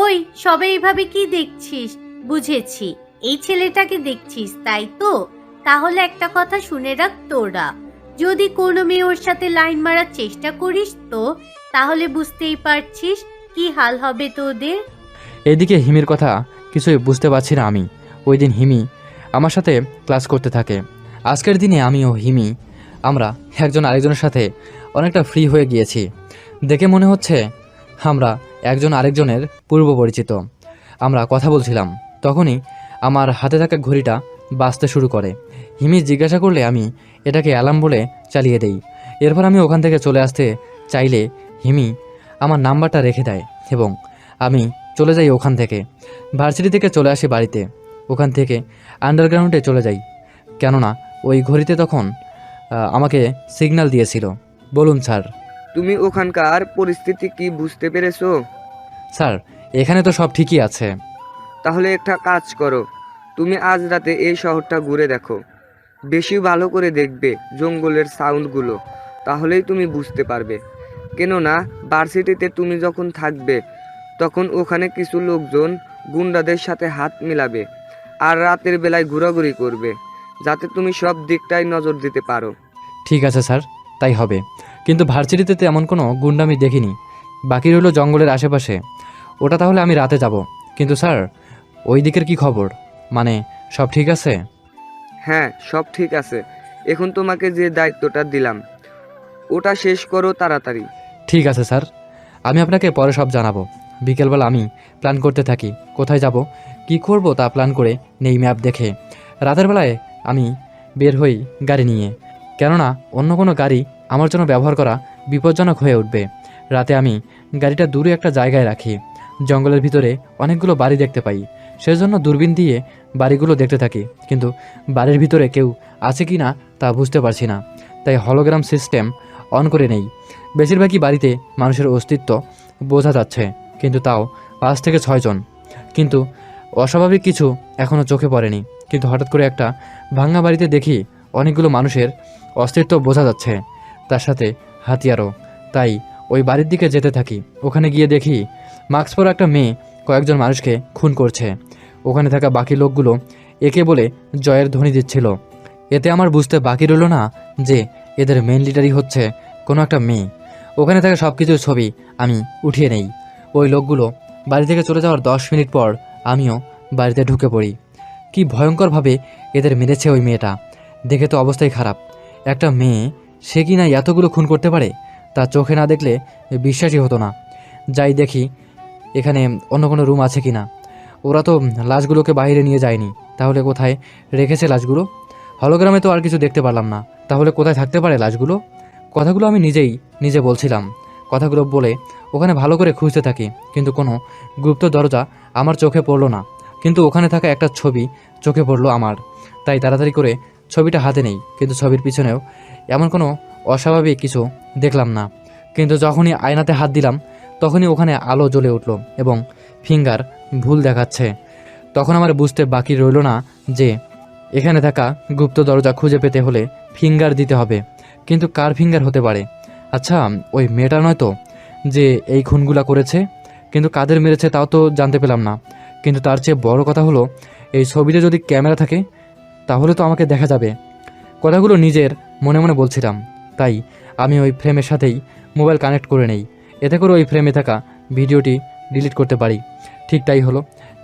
ওই, সবাই এইভাবে কি দেখছিস? বুঝেছি, এই ছেলেটাকে দেখছিস তাই তো? তাহলে একটা কথা শুনে রাখ তোরা, যদি কোনো মেয়ে ওর সাথে লাইন মারার চেষ্টা করিস তো তাহলে বুঝতেই পারছিস কি হাল হবে তোদের। এদিকে হিমির কথা কিছুই বুঝতে পারছি না আমি। ওই দিন হিমি আমার সাথে ক্লাস করতে থাকে। আজকের দিনে আমি ও হিমি আমরা একজন আরেকজনের সাথে অনেকটা ফ্রি হয়ে গিয়েছি। দেখে মনে হচ্ছে আমরা একজন আরেকজনের পূর্ব পরিচিত। আমরা কথা বলছিলাম, তখনই আমার হাতে থাকা ঘড়িটা বাজতে শুরু করে। হিমি জিজ্ঞাসা করলে আমি এটাকে অ্যালার্ম বলে চালিয়ে দেই। এরপর আমি ওখান থেকে চলে আসতে চাইলে হিমি আমার নাম্বারটা রেখে দেয় এবং আমি চলে যাই ওখান থেকে। ভার্সিটি থেকে চলে আসি বাড়িতে। ওখান থেকে আন্ডারগ্রাউন্ডে চলে যাই, কেননা ওই ঘড়িতে তখন আমাকে সিগন্যাল দিয়েছিল। বলুন স্যার। তুমি ওখানকার পরিস্থিতি কি বুঝতে পেরেছো? স্যার, এখানে তো সব ঠিকই আছে। তাহলে একটা কাজ করো, তুমি আজ রাতে এই শহরটা ঘুরে দেখো, বেশি ভালো করে দেখবে জঙ্গলের সাউন্ডগুলো, তাহলেই তুমি বুঝতে পারবে। কেননা ভার্সিটিতে তুমি যখন থাকবে তখন ওখানে কিছু লোকজন গুন্ডাদের সাথে হাত মিলাবে আর রাতের বেলায় ঘোরাঘুরি করবে, যাতে তুমি সব দিকটাই নজর দিতে পারো। ঠিক আছে স্যার, তাই হবে। কিন্তু ভার্সিটিতে তো এমন কোনো গুন্ডামি দেখিনি, বাকি রইল জঙ্গলের আশেপাশে। ওটা তাহলে আমি রাতে যাব। কিন্তু স্যার, ওই দিকের কি খবর? মানে সব ঠিক আছে? হ্যাঁ, সব ঠিক আছে। এখন তোমাকে যে দায়িত্বটা দিলাম ওটা শেষ করো তাড়াতাড়ি। ঠিক আছে স্যার, আমি আপনাকে পরে সব জানাবো। বিকেলবেলা আমি প্ল্যান করতে থাকি কোথায় যাব, কি করব তা প্ল্যান করে নেই ম্যাপ দেখে। রাতের বেলায় আমি বের হই গাড়ি নিয়ে, কেননা অন্য কোনো গাড়ি আমার জন্য ব্যবহার করা বিপজ্জনক হয়ে উঠবে। রাতে আমি গাড়িটা দূরে একটা জায়গায় রাখি। জঙ্গলের ভিতরে অনেকগুলো বাড়ি দেখতে পাই, সেজন্য দূরবীন দিয়ে বাড়িগুলো দেখতে থাকি, কিন্তু বাড়ির ভিতরে কেউ আছে কি না তা বুঝতে পারছি না। তাই হলোগ্রাম সিস্টেম অন করে নেই। বেশিরভাগই বাড়িতে মানুষের অস্তিত্ব বোঝা যাচ্ছে, কিন্তু তাও 5 থেকে 6 জন। কিন্তু অস্বাভাবিক কিছু এখনও চোখে পড়েনি। কিন্তু হঠাৎ করে একটা ভাঙা বাড়িতে দেখি অনেকগুলো মানুষের অস্তিত্ব বোঝা যাচ্ছে, তার সাথে হাতিয়ারও। তাই ওই বাড়ির দিকে যেতে থাকি। ওখানে গিয়ে দেখি মাস্ক পরা একটা মেয়ে কয়েকজন মানুষকে খুন করছে। ওখানে থাকা বাকি লোকগুলো একে বলে জয়ের ধ্বনি দিচ্ছিল। এতে আমার বুঝতে বাকি রইল না যে এদের মেন লিডারই হচ্ছে কোনো একটা মেয়ে। ওখানে থাকা সব কিছুর ছবি আমি উঠিয়ে নেই। ওই লোকগুলো বাড়ি থেকে চলে যাওয়ার 10 মিনিট পর আমিও বাড়িতে ঢুকে পড়ি। কি ভয়ঙ্করভাবে এদের মেরেছে ওই মেয়েটা, দেখে তো অবস্থাই খারাপ। একটা মেয়ে, সে কি না এতগুলো খুন করতে পারে, তা চোখে না দেখলে বিশ্বাসই হতো না। যাই দেখি এখানে অন্য কোনো রুম আছে কি না। ওরা তো লাশগুলোকে বাইরে নিয়ে যায়নি, তাহলে কোথায় রেখেছে লাশগুলো? হলোগ্রামে তো আর কিছু দেখতে পারলাম না, তাহলে কোথায় থাকতে পারে লাশগুলো? কথাগুলো আমি নিজে বলছিলাম। কথাগুলো বলে ওখানে ভালো করে খুঁজতে থাকি, কিন্তু কোনো গুপ্ত দরজা আমার চোখে পড়লো না। কিন্তু ওখানে থাকা একটা ছবি চোখে পড়লো আমার, তাই তাড়াতাড়ি করে ছবিটা হাতে নেই। কিন্তু ছবির পিছনেও এমন কোনো অস্বাভাবিক কিছু দেখলাম না। কিন্তু যখনই আয়নাতে হাত দিলাম তখনই ওখানে আলো জ্বলে উঠল এবং ফিঙ্গার ভুল দেখাচ্ছে। তখন আমার বুঝতে বাকি রইল না যে এখানে থাকা গুপ্ত দরজা খুঁজে পেতে হলে ফিঙ্গার দিতে হবে। কিন্তু কার ফিঙ্গার হতে পারে? আচ্ছা, ওই মেয়েটা নয় তো যে এই খুনগুলা করেছে? কিন্তু কাদের মেরেছে তাও তো জানতে পেলাম না। কিন্তু তার চেয়ে বড় কথা হলো, এই ছবিতে যদি ক্যামেরা থাকে তাহলে তো আমাকে দেখা যাবে। কথাগুলো নিজের মনে মনে বলছিলাম, তাই আমি ওই ফ্রেমের সাথেই মোবাইল কানেক্ট করে নেই, এতে করে ওই ফ্রেমে থাকা ভিডিওটি ডিলিট করতে পারি। ঠিক তাই হলো,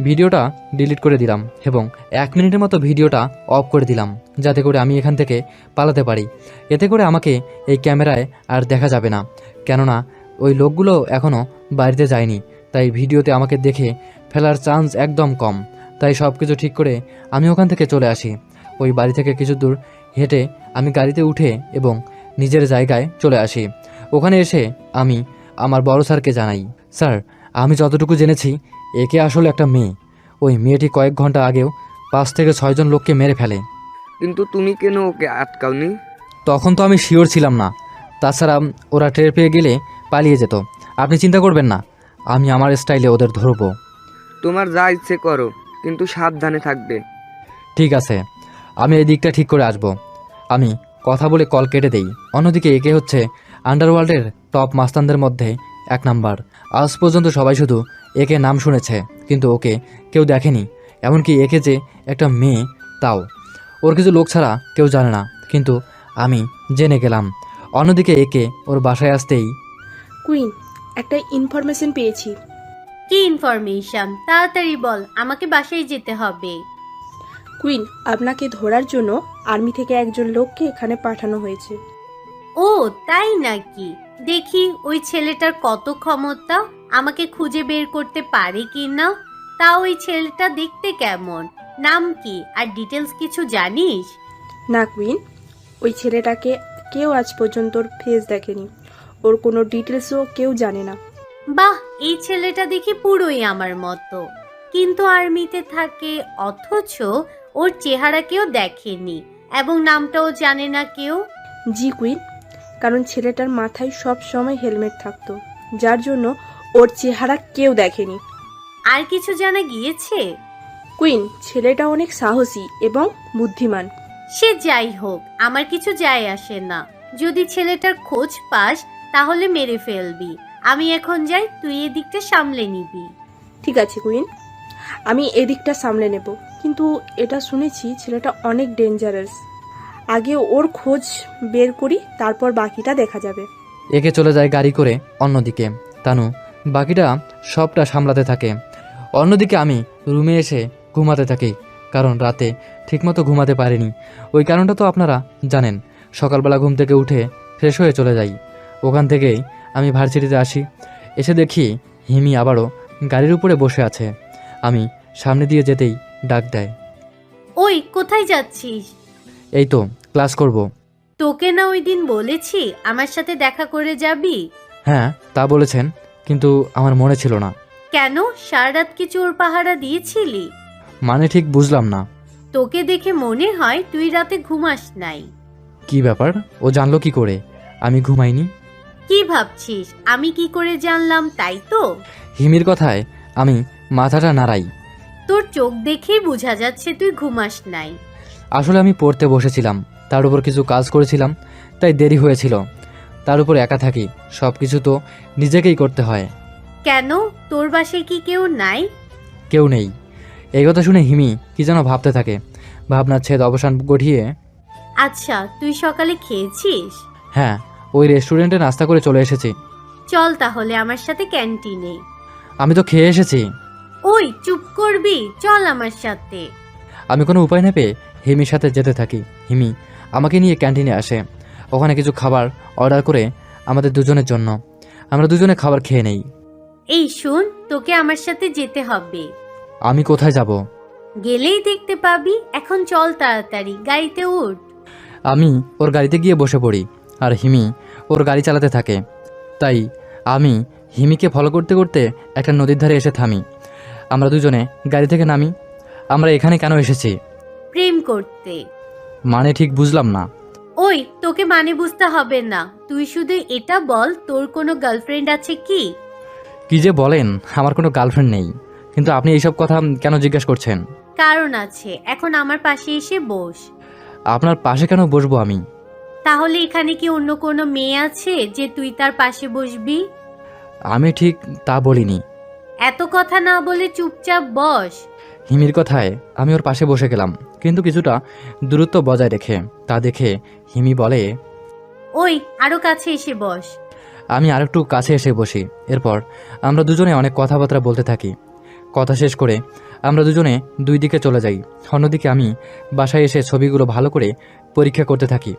ভিডিওটা ডিলিট করে দিলাম এবং 1 মিনিটের মতো ভিডিওটা অফ করে দিলাম, যাতে করে আমি এখান থেকে পালাতে পারি। এতে করে আমাকে এই ক্যামেরায় আর দেখা যাবে না, কেননা ওই লোকগুলো এখনও বাড়িতে যায়নি। তাই ভিডিওতে আমাকে দেখে ফেলার চান্স একদম কম। তাই সব কিছু ঠিক করে আমি ওখান থেকে চলে আসি। ওই বাড়ি থেকে কিছু দূর হেঁটে আমি গাড়িতে উঠে এবং নিজের জায়গায় চলে আসি। ওখানে এসে আমি আমার বড় স্যারকে জানাই, স্যার, আমি যতটুকু জেনেছি একে আসলে একটা মেয়ে। ওই মেয়েটি কয়েক ঘন্টা আগেও 5 থেকে 6 জন লোককে মেরে ফেলে। কিন্তু তুমি কেন ওকে আটকাওনি? তখন তো আমি শিওর ছিলাম না, তাছাড়া ওরা টের পেয়ে গেলে পালিয়ে যেত। আপনি চিন্তা করবেন না, আমি আমার স্টাইলে ওদের ধরবো। তোমার যা ইচ্ছে করো, কিন্তু সাবধানে থাকবে। ঠিক আছে, আমি এই দিকটা ঠিক করে আসব। আমি কথা বলে কল কেটে দেই। অন্যদিকে একে হচ্ছে আন্ডারওয়ার্ল্ডের টপ মাস্তানদের মধ্যে 1 নাম্বার। আজ পর্যন্ত সবাই শুধু একে নাম শুনেছে, কিন্তু ওকে কেউ দেখেনি। এমনকি একে যে একটা মেয়ে তাও ওর কিছু লোক ছাড়া কেউ জানে না, কিন্তু আমি জেনে গেলাম। অন্যদিকে একে ওর বাসায় আসতেই, কুইন, একটা ইনফরমেশন পেয়েছি। কি ইনফরমেশন? তাড়াতাড়ি বল, আমাকে বাসায় যেতে হবে। কুইন, আপনাকে ধরার জন্য আর্মি থেকে একজন লোককে এখানে পাঠানো হয়েছে। ও তাই নাকি? দেখি ওই ছেলেটার কত ক্ষমতা, আমাকে খুঁজে বের করতে পারে কি না। তা ওই ছেলেটা দেখতে কেমন, নাম কি, আর ডিটেলস কিছু জানিস? না কুইন, ওই ছেলেটাকে কেউ আজ পর্যন্ত ওর ফেস দেখেনি, ওর কোনো ডিটেলসও কেউ জানে না। বাহ, এই ছেলেটা দেখি পুরোই আমার মতো, কিন্তু আর্মিতে থাকে অথচ ওর চেহারা কেউ দেখেনি এবং নামটাও জানে না কেউ। জি কুইন, কারণ ছেলেটার মাথায় সব সময় হেলমেট থাকতো, যার জন্য ওর চেহারা কেউ দেখেনি। আর কিছু জানা গিয়েছে? কুইন, ছেলেটা অনেক সাহসী এবং বুদ্ধিমান। সে যাই হোক, আমার কিছু যায় আসে না। যদি ছেলেটার খোঁজ পাস তাহলে মেরে ফেলবি। আমি এখন যাই, তুই এদিকটা সামলে নিবি। ঠিক আছে কুইন, আমি এদিকটা সামলে নেব, কিন্তু এটা শুনেছি ছেলেটা অনেক ডেঞ্জারাস। আগে ওর খোঁজ বের করি, তারপর বাকিটা দেখা যাবে। একে চলে যায় গাড়ি করে অন্যদিকে। তানু বাকিটা সবটা সামলাতে থাকে। অন্যদিকে আমি রুমে এসে ঘুমাতে থাকি, কারণ রাতে ঠিকমতো ঘুমাতে পারিনি। ওই কারণটা তো আপনারা জানেন। সকালবেলা ঘুম থেকে উঠে ফ্রেশ হয়ে চলে যাই। ওখান থেকেই আমি ভার্সিটিতে আসি। এসে দেখি হিমি আবারও গাড়ির উপরে বসে আছে। আমি সামনে দিয়ে যেতেই ডাক দেয়, ওই কোথায় যাচ্ছিস? এই তো ক্লাস করব। তোকে না ওই দিন বলেছি আমার সাথে দেখা করে যাবি? হ্যাঁ তা বলেছেন, কিন্তু আমার মনে ছিল না। কেন, সারা রাত কি চোর পাহারা দিয়েছিলি? মানে ঠিক বুঝলাম না। তোকে দেখে মনে হয় তুই রাতে ঘুমাস নাই। কি ব্যাপার, ও জানলো কি করে আমি ঘুমাইনি? কি ভাবছিস আমি কি করে জানলাম, তাই তো? হিমির কথায় আমি মাথাটা নাড়াই। তোর চোখ দেখেই বোঝা যাচ্ছে তুই ঘুমাস নাই। আসলে আমি পড়তে বসেছিলাম, তার উপর কিছু কাজ করেছিলাম, তাই দেরি হয়েছিল। তার উপর একা থাকি, সব কিছু তো নিজেকেই করতে হয়। কেন, তোর বাসায় কি কেউ নাই? কেউ নেই। এই কথা শুনে হিমি কি যেন ভাবতে থাকে। ভাবনার ছেদ অবসান ঘটিয়ে, আচ্ছা, তুই সকালে খেয়েছিস? হ্যাঁ, ওই রেস্টুরেন্টে নাস্তা করে চলে এসেছি। চল তাহলে আমার সাথে ক্যান্টিনে। আমি তো খেয়ে এসেছি। ওই চুপ করবি, চল আমার সাথে। আমি কোনো উপায় না পেয়ে হিমির সাথে যেতে থাকি। হিমি আমাকে নিয়ে ক্যান্টিনে আসে। ওখানে কিছু খাবার অর্ডার করে আমাদের দুজনের জন্য। আমরা দুজনে খাবার খেয়ে নেই। এই শোন, তোকে আমার সাথে যেতে হবে। আমি কোথায় যাব? গেলেই দেখতে পাবি। এখন চল তাড়াতাড়ি, গাড়িতে উঠ। আমি ওর গাড়িতে গিয়ে বসে পড়ি, আর হিমি ওর গাড়ি চালাতে থাকে। তাই আমি হিমিকে ফলো করতে করতে একটা নদীর ধারে এসে থামি। আমরা দুজনে গাড়ি থেকে নামি। আমরা এখানে কেন এসেছি? প্রেম করতে। মানে ঠিক বুঝলাম না। ওই তোকে মানে বুঝতে হবে না, তুই শুধু এটা বল তোর কোনো গার্লফ্রেন্ড আছে কি? কি যে বলেন, আমার কোনো গার্লফ্রেন্ড নেই। কিন্তু আপনি এইসব কথা কেন জিজ্ঞেস করছেন? কারণ আছে, এখন আমার পাশে এসে বস। আপনার পাশে কেন বসবো আমি? তাহলে এখানে কি অন্য কোনো মেয়ে আছে যে তুই তার পাশে বসবি? আমি ঠিক তা বলিনি। এত কথা না বলে চুপচাপ বস। হিমির কথায় আমি ওর পাশে বসে গেলাম, কিন্তু কিছুটা দূরত্ব বজায় রেখে। তা দেখে হিমি বলে, ওই আরো কাছে এসে বস। আমি আরেকটু কাছে এসে বসি। এরপর আমরা দুজনে অনেক কথাবার্তা বলতে থাকি। কথা শেষ করে আমরা দুজনে দুই দিকে চলে যাই। অন্যদিকে আমি বাসায় এসে ছবিগুলো ভালো করে পরীক্ষা করতে থাকি।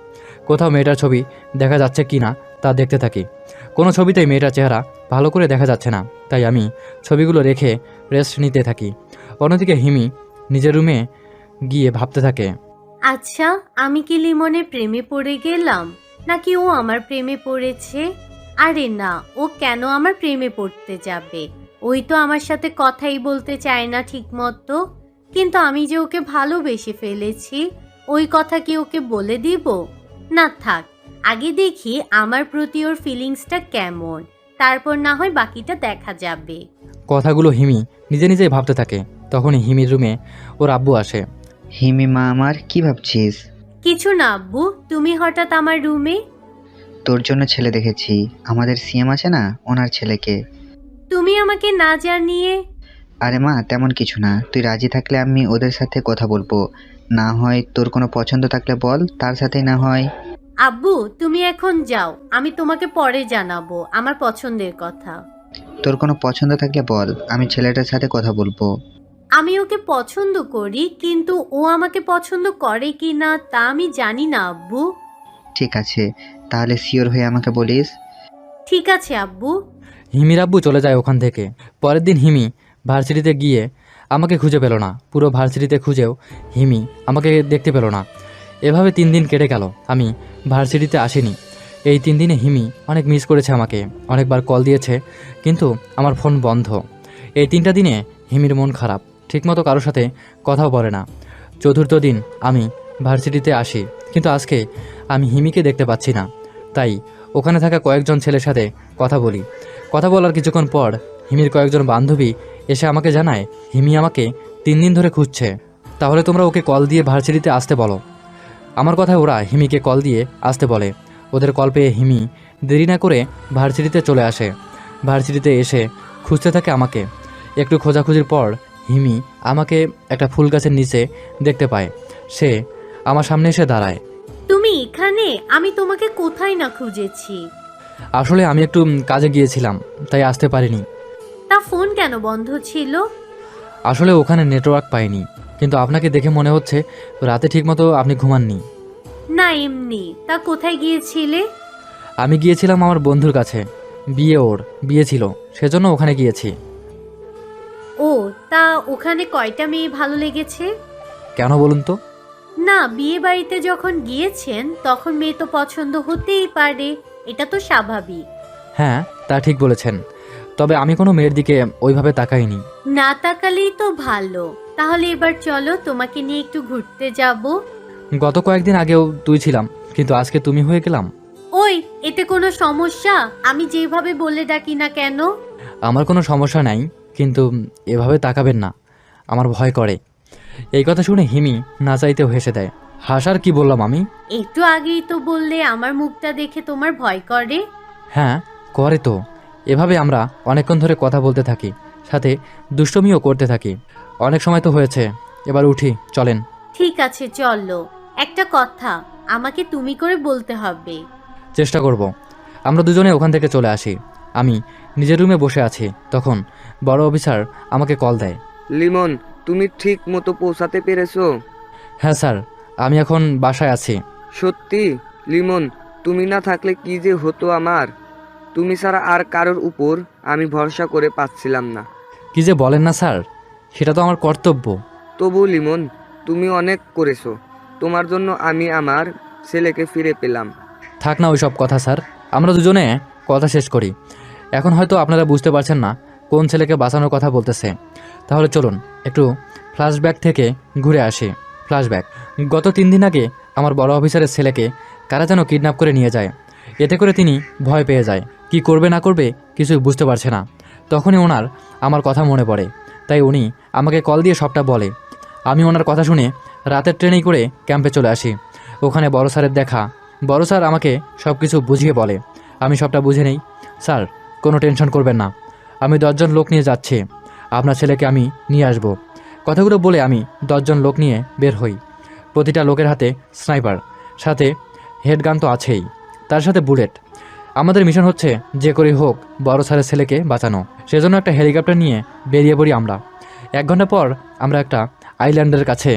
কোথাও মেয়েটার ছবি দেখা যাচ্ছে কি না তা দেখতে থাকি। কোনো ছবিতেই মেয়েটার চেহারা ভালো করে দেখা যাচ্ছে না, তাই আমি ছবিগুলো রেখে রেস্ট নিতে থাকি। অন্যদিকে হিমি নিজের রুমে গিয়ে ভাবতে থাকে, আচ্ছা, আমি কি লিমনের প্রেমে পড়ে গেলাম, নাকি ও আমার প্রেমে পড়েছে? আরে না, ও কেন আমার প্রেমে পড়তে যাবে? ওই তো আমার সাথে কথাই বলতে চায় না ঠিক মতো। কিন্তু আমি যে ওকে ভালোবেসে ফেলেছি, ওই কথা কি ওকে বলে দিব? না থাক, আগে দেখি আমার প্রতি ওর ফিলিংসটা কেমন, তারপর না হয় বাকিটা দেখা যাবে। কথাগুলো হিমি নিজে নিজেই ভাবতে থাকে। তখনই হিমির রুমে ওর আব্বু আসে। হিমি মা আমার, কি ভাবছিস? কিছু না আব্বু, তুমি হঠাৎ আমার রুমে? তোর জন্য ছেলে দেখেছি, আমাদের সিএম আছে না, ওনার ছেলেকে। তুমি আমাকে না জানিয়ে? আরে মা, তেমন কিছু না, তুই রাজি থাকলে আমি ওদের সাথে কথা বলবো। না হয় তোর কোনো পছন্দ থাকলে বল, তার সাথেই না হয়। আব্বু তুমি এখন যাও, আমি তোমাকে পরে জানাবো আমার পছন্দের কথা। তোর কোনো পছন্দ থাকলে বল, আমি ছেলেটার সাথে কথা বলবো। আমি ওকে পছন্দ করি, কিন্তু ও আমাকে পছন্দ করে কি না তা আমি জানি না আব্বু। ঠিক আছে, তাহলে শিওর হয়ে আমাকে বলিস। ঠিক আছে আব্বু। হিমির আব্বু চলে যায় ওখান থেকে। পরের দিন হিমি ভার্সিটিতে গিয়ে আমাকে খুঁজে পেল না। পুরো ভার্সিটিতে খুঁজেও হিমি আমাকে দেখতে পেল না। এভাবে 3 দিন কেটে গেল, আমি ভার্সিটিতে আসিনি। এই 3 দিনে হিমি অনেক মিস করেছে আমাকে, অনেকবার কল দিয়েছে, কিন্তু আমার ফোন বন্ধ। এই 3টা দিনে হিমির মন খারাপ, ঠিকমতো কারোর সাথে কথাও বলে না। 4র্থ দিন আমি ভার্সিটিতে আসি, কিন্তু আজকে আমি হিমিকে দেখতে পাচ্ছি না। তাই ওখানে থাকা কয়েকজন ছেলের সাথে কথা বলি। কথা বলার কিছুক্ষণ পর হিমির কয়েকজন বান্ধবী এসে আমাকে জানায় হিমি আমাকে 3 দিন ধরে খুঁজছে। তাহলে তোমরা ওকে কল দিয়ে ভার্সিটিতে আসতে বলো। আমার কথায় ওরা হিমিকে কল দিয়ে আসতে বলে। ওদের কল পেয়ে হিমি দেরি না করে ভার্সিটিতে চলে আসে। ভার্সিটিতে এসে খুঁজতে থাকে আমাকে। একটু খোঁজাখুঁজির পর হিমি আমাকে একটা ফুল গাছের নিচে দেখতে পায়। সে আমার সামনে এসে দাঁড়ায়। তুমি এখানে? আমি তোমাকে কোথায় না খুঁজেছি। আসলে আমি একটু কাজে গিয়েছিলাম, তাই আসতে পারিনি। তা ফোন কেন বন্ধ ছিল? আসলে ওখানে নেটওয়ার্ক পাইনি, কিন্তু আপনাকে দেখে মনে হচ্ছে রাতে ঠিকমতো আপনি ঘুমাননি। না, এমনি। তা কোথায় গিয়েছিলে? আমি গিয়েছিলাম আমার বন্ধুর কাছে। ওর বিয়ে ছিল, সেজন্য ওখানে গিয়েছি। ও, তা ওখানে কয়টা মেয়ে ভালো লেগেছে? কেন বলুন তো? না, বিয়ে বাড়িতে যখন গিয়েছেন তখন মেয়ে তো পছন্দ হতেই পারে, এটা তো স্বাভাবিক। হ্যাঁ, তা ঠিক বলেছেন, তবে আমি কোনো মেয়ের দিকে ওইভাবে তাকাইনি। না তাকালেই তো ভালো। তাহলে এবার চলো, তোমাকে নিয়ে একটু ঘুরতে যাব। গত কয়েকদিন আগেও তুই ছিলাম, কিন্তু আজকে তুমি হয়ে গেলাম। ওই, এতে কোনো সমস্যা? আমি যেভাবে বলে ডাকি না কেন? আমার কোনো সমস্যা নাই, কিন্তু এভাবে তাকাবেন না, আমার ভয় করে। এই কথা শুনে হিমি না চাইতেও হেসে দেয়। হাসার কি বললাম আমি? একটু আগেই তো বললে আমার মুখটা দেখে তোমার ভয় করে। হ্যাঁ, করে তো। এভাবে আমরা অনেকক্ষণ ধরে কথা বলতে থাকি, সাথে দুষ্টমিও করতে থাকি। অনেক সময় তো হয়েছে, এবার উঠি, চলেন। ঠিক আছে, চলো। একটা কথা আমাকে তুমি করে বলতে হবে। চেষ্টা করব। আমরা দুজনে ওখান থেকে চলে আসি। আমি নিজের রুমে বসে আছি, তখন বড় অফিসার আমাকে কল দেয়। লিমন, তুমি ঠিক মতো পৌঁছাতে পেরেছো? হ্যাঁ স্যার, আমি এখন বাসায় আছি। সত্যি? লিমন, তুমি না থাকলে কি যে হতো আমার। তুমি ছাড়া আর কারোর উপর আমি ভরসা করে পাচ্ছিলাম না। কি যে বলেন না স্যার, সেটা তো আমার কর্তব্য। তবু লিমন, তুমি অনেক করেছো। তোমার জন্য আমি আমার ছেলেকে ফিরে পেলাম। থাক না ওইসব কথা স্যার, আমরা দুজনে কথা শেষ করি। এখন হয়তো আপনারা বুঝতে পারছেন না কোন ছেলেকে বাঁচানোর কথা বলতেছে। তাহলে চলুন একটু ফ্ল্যাশব্যাক থেকে ঘুরে আসি। ফ্ল্যাশব্যাক। গত 3 দিন আগে আমার বড় অফিসারের ছেলেকে কারা যেন কিডন্যাপ করে নিয়ে যায়। এতে করে তিনি ভয় পেয়ে যায়, কি করবে না করবে কিছুই বুঝতে পারছে না। তখনই ওনার আমার কথা মনে পড়ে, তাই উনি আমাকে কল দিয়ে সবটা বলে। আমি ওনার কথা শুনে রাতের ট্রেনেই করে ক্যাম্পে চলে আসি। ওখানে বড় স্যারের দেখা। বড় স্যার আমাকে সব কিছু বুঝিয়ে বলে। আমি সবটা বুঝে নেই। স্যার, কোনো টেনশন করবেন না, আমি 10 জন লোক নিয়ে যাচ্ছি, আপনার ছেলেকে আমি নিয়ে আসব। কথাগুলো বলে আমি 10 জন লোক নিয়ে বের হই। প্রতিটা লোকের হাতে স্নাইপার, সাথে হেডগান তো আছেই, তার সাথে বুলেট। আমাদের মিশন হচ্ছে যে করেই হোক বড় স্যারের ছেলেকে বাঁচানো। সেজন্য একটা হেলিকপ্টার নিয়ে বেরিয়ে পড়ি আমরা। 1 ঘন্টা পর আমরা একটা আইল্যান্ডের কাছে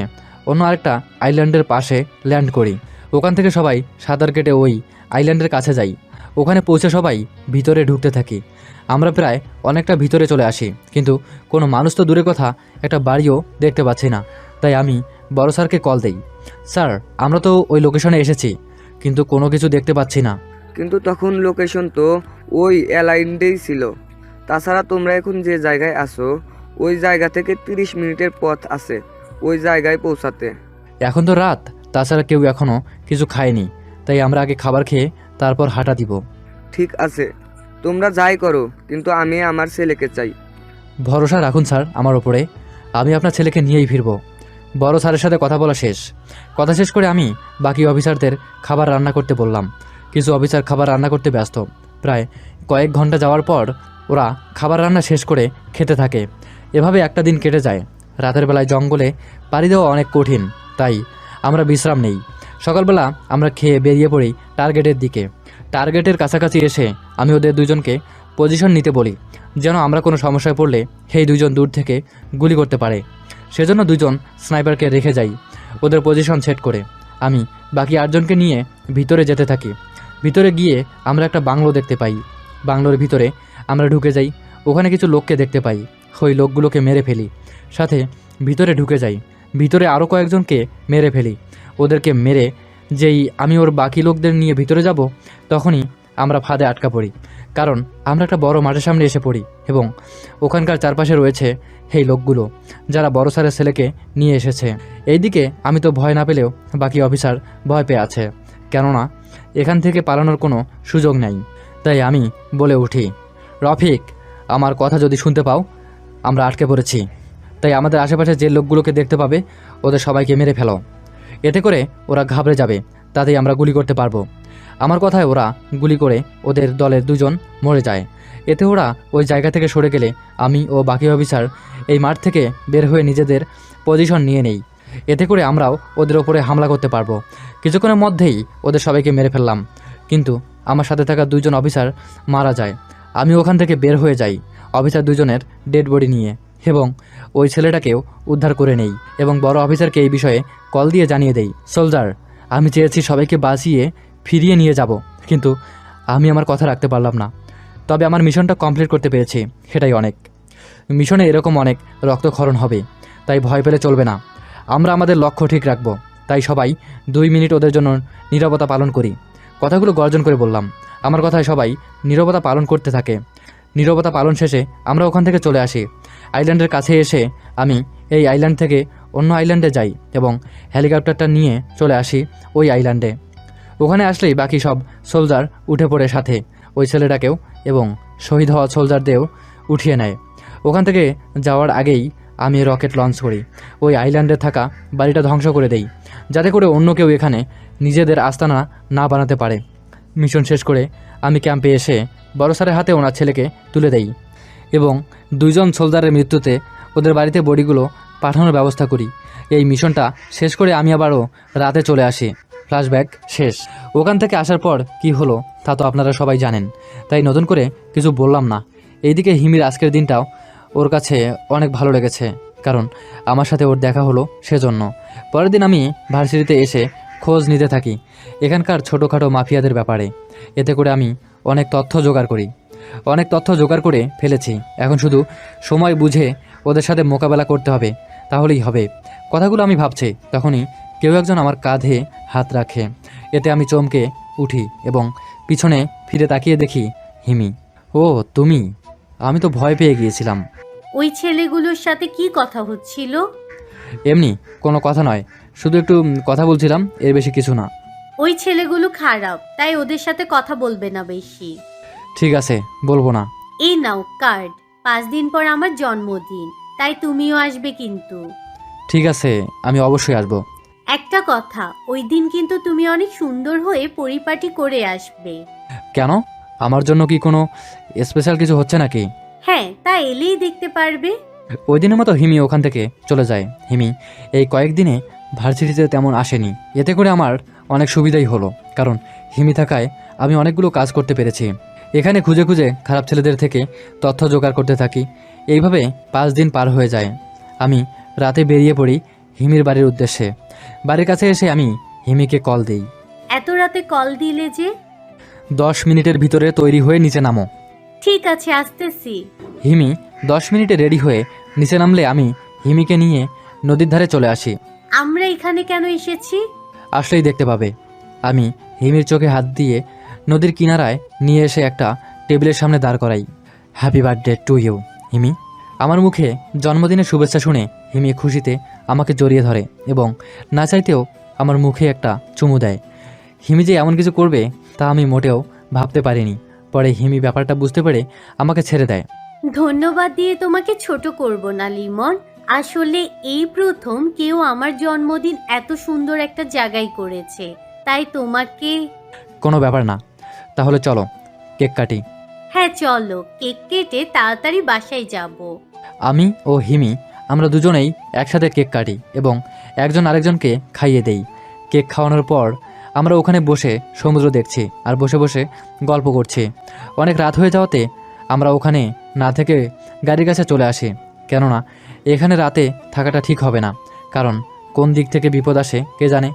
অন্য আরেকটা আইল্যান্ডের পাশে ল্যান্ড করি। ওখান থেকে সবাই সাঁতার কেটে ওই আইল্যান্ডের কাছে যাই। ওখানে পৌঁছে সবাই ভিতরে ঢুকতে থাকি। আমরা প্রায় অনেকটা ভিতরে চলে আসি, কিন্তু কোনো মানুষ তো দূরের কথা, একটা বাড়িও দেখতে পাচ্ছি না। তাই আমি বড় স্যারকে কল দেই। স্যার, আমরা তো ওই লোকেশনে এসেছি, কিন্তু কোনো কিছু দেখতে পাচ্ছি না। কিন্তু তখন লোকেশন তো ওই অ্যালাইন্ডেই ছিল। তাছাড়া তোমরা এখন যে জায়গায় আছো ওই জায়গা থেকে 30 মিনিটের পথ আছে ওই জায়গায় পৌঁছাতে। এখন তো রাত, তাছাড়া কেউ এখনও কিছু খায়নি, তাই আমরা আগে খাবার খেয়ে তারপর হাঁটা দিব। ঠিক আছে, তোমরা যাই করো, কিন্তু আমি আমার ছেলেকে চাই। ভরসা রাখুন স্যার আমার ওপরে, আমি আপনার ছেলেকে নিয়েই ফিরব। বড় স্যারের সাথে কথা বলা শেষ। কথা শেষ করে আমি বাকি অফিসারদের খাবার রান্না করতে বললাম। কিছু অফিসার খাবার রান্না করতে ব্যস্ত। প্রায় কয়েক ঘন্টা যাওয়ার পর ওরা খাবার রান্না শেষ করে খেতে থাকে। এভাবে একটা দিন কেটে যায়। রাতের বেলায় জঙ্গলে পাড়ি দেওয়া অনেক কঠিন, তাই আমরা বিশ্রাম নেই। সকালবেলা আমরা খেয়ে বেরিয়ে পড়ি টার্গেটের দিকে। টার্গেটের কাছাকাছি এসে আমি ওদের দুজনকে পজিশন নিতে বলি, যেন আমরা কোনো সমস্যায় পড়লে সেই 2 জন দূর থেকে গুলি করতে পারে। সেজন্য 2 জন স্নাইপারকে রেখে যাই ওদের পজিশন সেট করে। আমি বাকি 8 জনকে নিয়ে ভিতরে যেতে থাকি। ভিতরে গিয়ে আমরা একটা বাংলো দেখতে পাই। বাংলোর ভিতরে আমরা ঢুকে যাই। ওখানে কিছু লোককে দেখতে পাই। ওই লোকগুলোকে মেরে ফেলি, সাথে ভিতরে ঢুকে যাই। ভিতরে আরও কয়েকজনকে মেরে ফেলি। ওদেরকে মেরে যেই আমি ওর বাকি লোকদের নিয়ে ভিতরে যাব, তখনই আমরা ফাঁদে আটকা পড়ি। কারণ আমরা একটা বড় মাঠের সামনে এসে পড়ি এবং ওখানকার চারপাশে রয়েছে সেই লোকগুলো যারা বড় স্যারের ছেলেকে নিয়ে এসেছে। এইদিকে আমি তো ভয় না পেলেও বাকি অফিসার ভয় পেয়ে আছে, কেননা এখান থেকে পালানোর কোনো সুযোগ নেই। তাই আমি বলে উঠি, রফিক, আমার কথা যদি শুনতে পাও, আমরা আটকে পড়েছি। তাই আমাদের আশেপাশে যে লোকগুলোকে দেখতে পাবে ওদের সবাইকে মেরে ফেলো। এতে করে ওরা ঘাবড়ে যাবে, তাতেই আমরা গুলি করতে পারবো। আমার কথায় ওরা গুলি করে ওদের দলের 2 জন মরে যায়। এতে ওরা ওই জায়গা থেকে সরে গেলে আমি ও বাকি অফিসার এই মাঠ থেকে বের হয়ে নিজেদের পজিশন নিয়ে নেই। এতে করে আমরাও ওদের ওপরে হামলা করতে পারবো। কিছুক্ষণের মধ্যেই ওদের সবাইকে মেরে ফেললাম, কিন্তু আমার সাথে থাকা 2 জন অফিসার মারা যায়। আমি ওখান থেকে বের হয়ে যাই অফিসার 2 জনের ডেড বডি নিয়ে, এবং ওই ছেলেটাকেও উদ্ধার করে নেই এবং বড় অফিসারকে এই বিষয়ে কল দিয়ে জানিয়ে দেই। সোলজার, আমি চেয়েছি সবাইকে বাঁচিয়ে ফিরিয়ে নিয়ে যাব, কিন্তু আমি আমার কথা রাখতে পারলাম না। তবে আমার মিশনটা কমপ্লিট করতে পেরেছি, সেটাই অনেক। মিশনে এরকম অনেক রক্তক্ষরণ হবে, তাই ভয় পেলে চলবে না। আমরা আমাদের লক্ষ্য ঠিক রাখবো। তাই সবাই 2 মিনিট ওদের জন্য নীরবতা পালন করি। কথাগুলো গর্জন করে বললাম। আমার কথায় সবাই নীরবতা পালন করতে থাকে। নীরবতা পালন শেষে আমরা ওখান থেকে চলে আসি। আইল্যান্ডের কাছে এসে আমি এই আইল্যান্ড থেকে অন্য আইল্যান্ডে যাই এবং হেলিকপ্টারটা নিয়ে চলে আসি ওই আইল্যান্ডে। ওখানে আসলেই বাকি সব সোলজার উঠে পড়ে, সাথে ওই ছেলেটাকেও এবং শহীদ হওয়া সোলজারদেরও উঠিয়ে নেয়। ওখান থেকে যাওয়ার আগেই আমি রকেট লঞ্চ করি, ওই আইল্যান্ডে থাকা বাড়িটা ধ্বংস করে দেই, যাতে করে অন্য কেউ এখানে নিজেদের আস্তানা না বানাতে পারে। মিশন শেষ করে আমি ক্যাম্পে এসে বড় স্যারের হাতে ওনার ছেলেকে তুলে দেই এবং 2 জন সোলজারের মৃত্যুতে ওদের বাড়িতে বডিগুলো পাঠানোর ব্যবস্থা করি। এই মিশনটা শেষ করে আমি আবারও রাতে চলে আসি। ফ্ল্যাশব্যাক শেষ। ওখান থেকে আসার পর কি হলো তা তো আপনারা সবাই জানেন, তাই নতুন করে কিছু বললাম না। এইদিকে হিমির আজকের দিনটাও ওর কাছে অনেক ভালো লেগেছে, কারণ আমার সাথে ওর দেখা হলো সেজন্য। পরের দিন আমি ভার্সিটিতে এসে খোঁজ নিতে থাকি এখানকার ছোটোখাটো মাফিয়াদের ব্যাপারে। এতে করে আমি অনেক তথ্য জোগাড় করে ফেলেছি। এখন শুধু সময় বুঝে ওদের সাথে মোকাবেলা করতে হবে, তাহলেই হবে। কথাগুলো আমি ভাবছি, তখনই কেউ একজন আমার কাঁধে হাত রাখে। এতে আমি চমকে উঠি এবং পিছনে ফিরে তাকিয়ে দেখি হিমি। ও তুমি? আমি তো ভয় পেয়ে গিয়েছিলাম। ওই ছেলেগুলোর সাথে কি কথা হচ্ছিল? এমনি কোনো কথা নয়, শুধু একটু কথা বলছিলাম, এর বেশি কিছু না। ওই ছেলেগুলো খারাপ, তাই ওদের সাথে কথা বলবে না বেশি। ঠিক আছে, বলবো না। এই নাও কার্ড। 5 দিন পর আমার জন্মদিন, তাই তুমিও আসবে কিন্তু। ঠিক আছে, আমি অবশ্যই আসবো। একটা কথা, ওই দিন কিন্তু তুমি অনেক সুন্দর হয়ে পরিপাটি করে আসবে। কেন? আমার জন্য কি কোনো স্পেশাল কিছু হচ্ছে নাকি? হ্যাঁ, তা এলেই দেখতে পারবে। ওই দিনের মতো হিমি ওখান থেকে চলে যায়। হিমি এই কয়েকদিনে ভার্সিটিতে তেমন আসেনি। এতে করে আমার অনেক সুবিধাই হলো, কারণ হিমি থাকায় আমি অনেকগুলো কাজ করতে পেরেছি। এখানে খুঁজে খুঁজে খারাপ ছেলেদের থেকে তথ্য জোগাড় করতে থাকি। এইভাবে 5 দিন পার হয়ে যায়। আমি রাতে বেরিয়ে পড়ি হিমির বাড়ির উদ্দেশ্যে। বাড়ির কাছে এসে আমি হিমিকে কল দিই। এত রাতে কল দিলে যে? 10 মিনিটের ভিতরে তৈরি হয়ে নিচে নামো। ঠিক আছে, আসতেছি। হিমি 10 মিনিটে রেডি হয়ে নিচে নামলে আমি হিমিকে নিয়ে নদীর ধারে চলে আসি। আমরা এখানে কেন এসেছি? আসলেই দেখতে পাবে। আমি হিমির চোখে হাত দিয়ে নদীর কিনারায় নিয়ে এসে একটা টেবিলের সামনে দাঁড় করাই। Happy birthday to you হিমি। আমার মুখে জন্মদিনের শুভেচ্ছা শুনে হিমি খুশিতে আমাকে জড়িয়ে ধরে এবং না চাইতেও আমার মুখে একটা চুমু দেয়। হিমি যে এমন কিছু করবে তা আমি মোটেও ভাবতে পারিনি। পরে হিমি ব্যাপারটা বুঝতে পেরে আমাকে ছেড়ে দেয়। ধন্যবাদ দিয়ে তোমাকে ছোট করব না লিমন। আসলে এই প্রথম কেউ আমার জন্মদিন এত সুন্দর একটা জায়গায় করেছে, তাই তোমাকে। কোনো ব্যাপার না, তাহলে চলো কেক কাটি। হ্যাঁ চলো, কেক কেটে তাড়াতাড়ি বাসায় যাব। আমি ও হিমি আমরা দুজনেই একসাথে কেক কাটি এবং একজন আরেকজনকে খাইয়ে দেই। কেক খাওয়ানোর পর আমরা ওখানে বসে সমুদ্র দেখছি আর বসে বসে গল্প করছি। অনেক রাত হয়ে যাওয়াতে আমরা ওখানে না থেকে গাড়ির কাছে চলে আসি, কেননা এখানে রাতে থাকাটা ঠিক হবে না, কারণ কোন দিক থেকে বিপদ আসে কে জানে।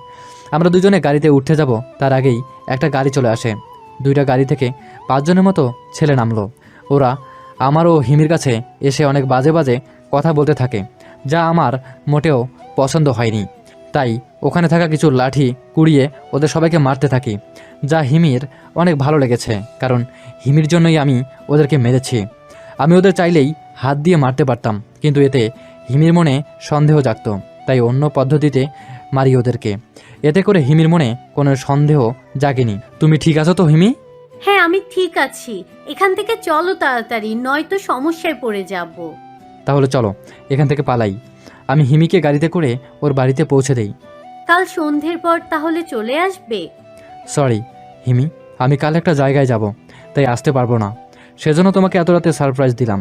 আমরা দুজনে গাড়িতে উঠতে যাব তার আগেই একটা গাড়ি চলে আসে। 2টা গাড়ি থেকে 5 জনের মতো ছেলে নামলো। ওরা আমার ও হিমির কাছে এসে অনেক বাজে বাজে কথা বলতে থাকে, যা আমার মোটেও পছন্দ হয়নি। তাই ওখানে থাকা কিছু লাঠি কুড়িয়ে ওদের সবাইকে মারতে থাকি, যা হিমির অনেক ভালো লেগেছে, কারণ হিমির জন্যই আমি ওদেরকে মেরেছি। আমি ওদের চাইলেই হাত দিয়ে মারতে পারতাম, কিন্তু এতে হিমির মনে সন্দেহ জাগত, তাই অন্য পদ্ধতিতে মারি ওদেরকে। এতে করে হিমির মনে কোনো সন্দেহ জাগেনি। তুমি ঠিক আছো তো হিমি? হ্যাঁ, আমি ঠিক আছি। এখান থেকে চলো তাড়াতাড়ি, নয়তো সমস্যায় পড়ে যাব। তাহলে চলো এখান থেকে পালাই। আমি হিমিকে গাড়িতে করে ওর বাড়িতে পৌঁছে দেই। কাল সন্ধ্যের পর তাহলে চলে আসবে? সরি হিমি, আমি কাল একটা জায়গায় যাব, তাই আসতে পারবো না। সেজন্য তোমাকে এত রাতে সারপ্রাইজ দিলাম।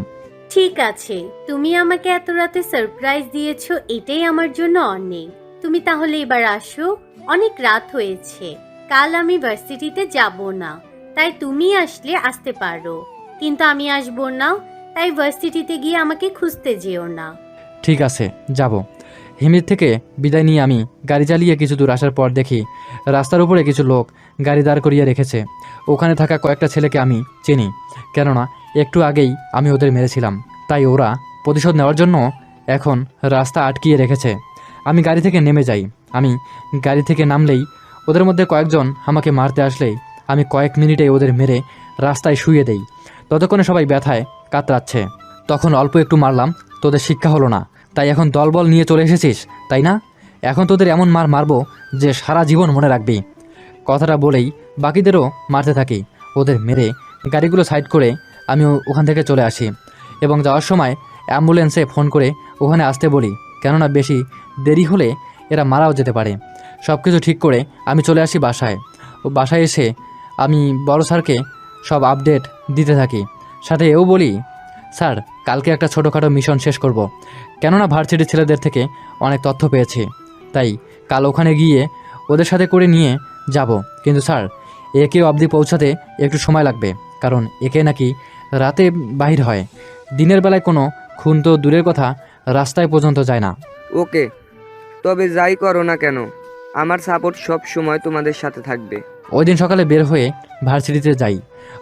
ঠিক আছে, তুমি আমাকে এত রাতে সারপ্রাইজ দিয়েছো, এটাই আমার জন্য অনেক। তুমি তাহলে এবার আসো, অনেক রাত হয়েছে। কাল আমি ভার্সিটিতে যাব না, তাই তুমি আসলে আসতে পারো, কিন্তু আমি আসবো না, তাই ভার্সিটিতে গিয়ে আমাকে খুঁজতে যেও না। ঠিক আছে, যাব। হিমির থেকে বিদায় নিয়ে আমি গাড়ি চালিয়ে কিছু দূর আসার পর দেখি রাস্তার উপরে কিছু লোক গাড়ি দাঁড় করিয়ে রেখেছে। ওখানে থাকা কয়েকটা ছেলেকে আমি চিনি, কেননা একটু আগেই আমি ওদের মেরেছিলাম। তাই ওরা প্রতিশোধ নেওয়ার জন্য এখন রাস্তা আটকিয়ে রেখেছে। আমি গাড়ি থেকে নেমে যাই। আমি গাড়ি থেকে নামলেই ওদের মধ্যে কয়েকজন আমাকে মারতে আসলেই আমি কয়েক মিনিটে ওদের মেরে রাস্তায় শুইয়ে দেই। ততক্ষণে সবাই ব্যথায় কাতরাচ্ছে। তখন অল্প একটু মারলাম, তোদের শিক্ষা হলো না, তাই এখন দলবল নিয়ে চলে এসেছিস, তাই না? এখন তোদের এমন মার মারবো যে সারা জীবন মনে রাখবি। কথাটা বলেই বাকিদেরও মারতে থাকি। ওদের মেরে গাড়িগুলো সাইড করে আমি ওখান থেকে চলে আসি এবং যাওয়ার সময় অ্যাম্বুলেন্সে ফোন করে ওখানে আসতে বলি, কেননা বেশি দেরি হলে এরা মারাও যেতে পারে। সব কিছু ঠিক করে আমি চলে আসি বাসায়। ও বাসায় এসে আমি বড় স্যারকে সব আপডেট দিতে থাকি। সাথে এও বলি, স্যার কালকে একটা ছোটোখাটো মিশন শেষ করব, কেননা ভার্সিটির ছেলেদের থেকে অনেক তথ্য পেয়েছি, তাই কাল ওখানে গিয়ে ওদের সাথে করে নিয়ে যাব। কিন্তু স্যার একে অবধি পৌঁছাতে একটু সময় লাগবে, কারণ একে নাকি রাতে বাহির হয়, দিনের বেলায় কোনো খুন তো দূরের কথা, রাস্তায় পর্যন্ত যায় না। ওকে, তবে যাই করো না কেন, আমার সাপোর্ট সব সময় তোমাদের সাথে থাকবে। ওই দিন সকালে বের হয়ে ভার্সিটিতে যাই।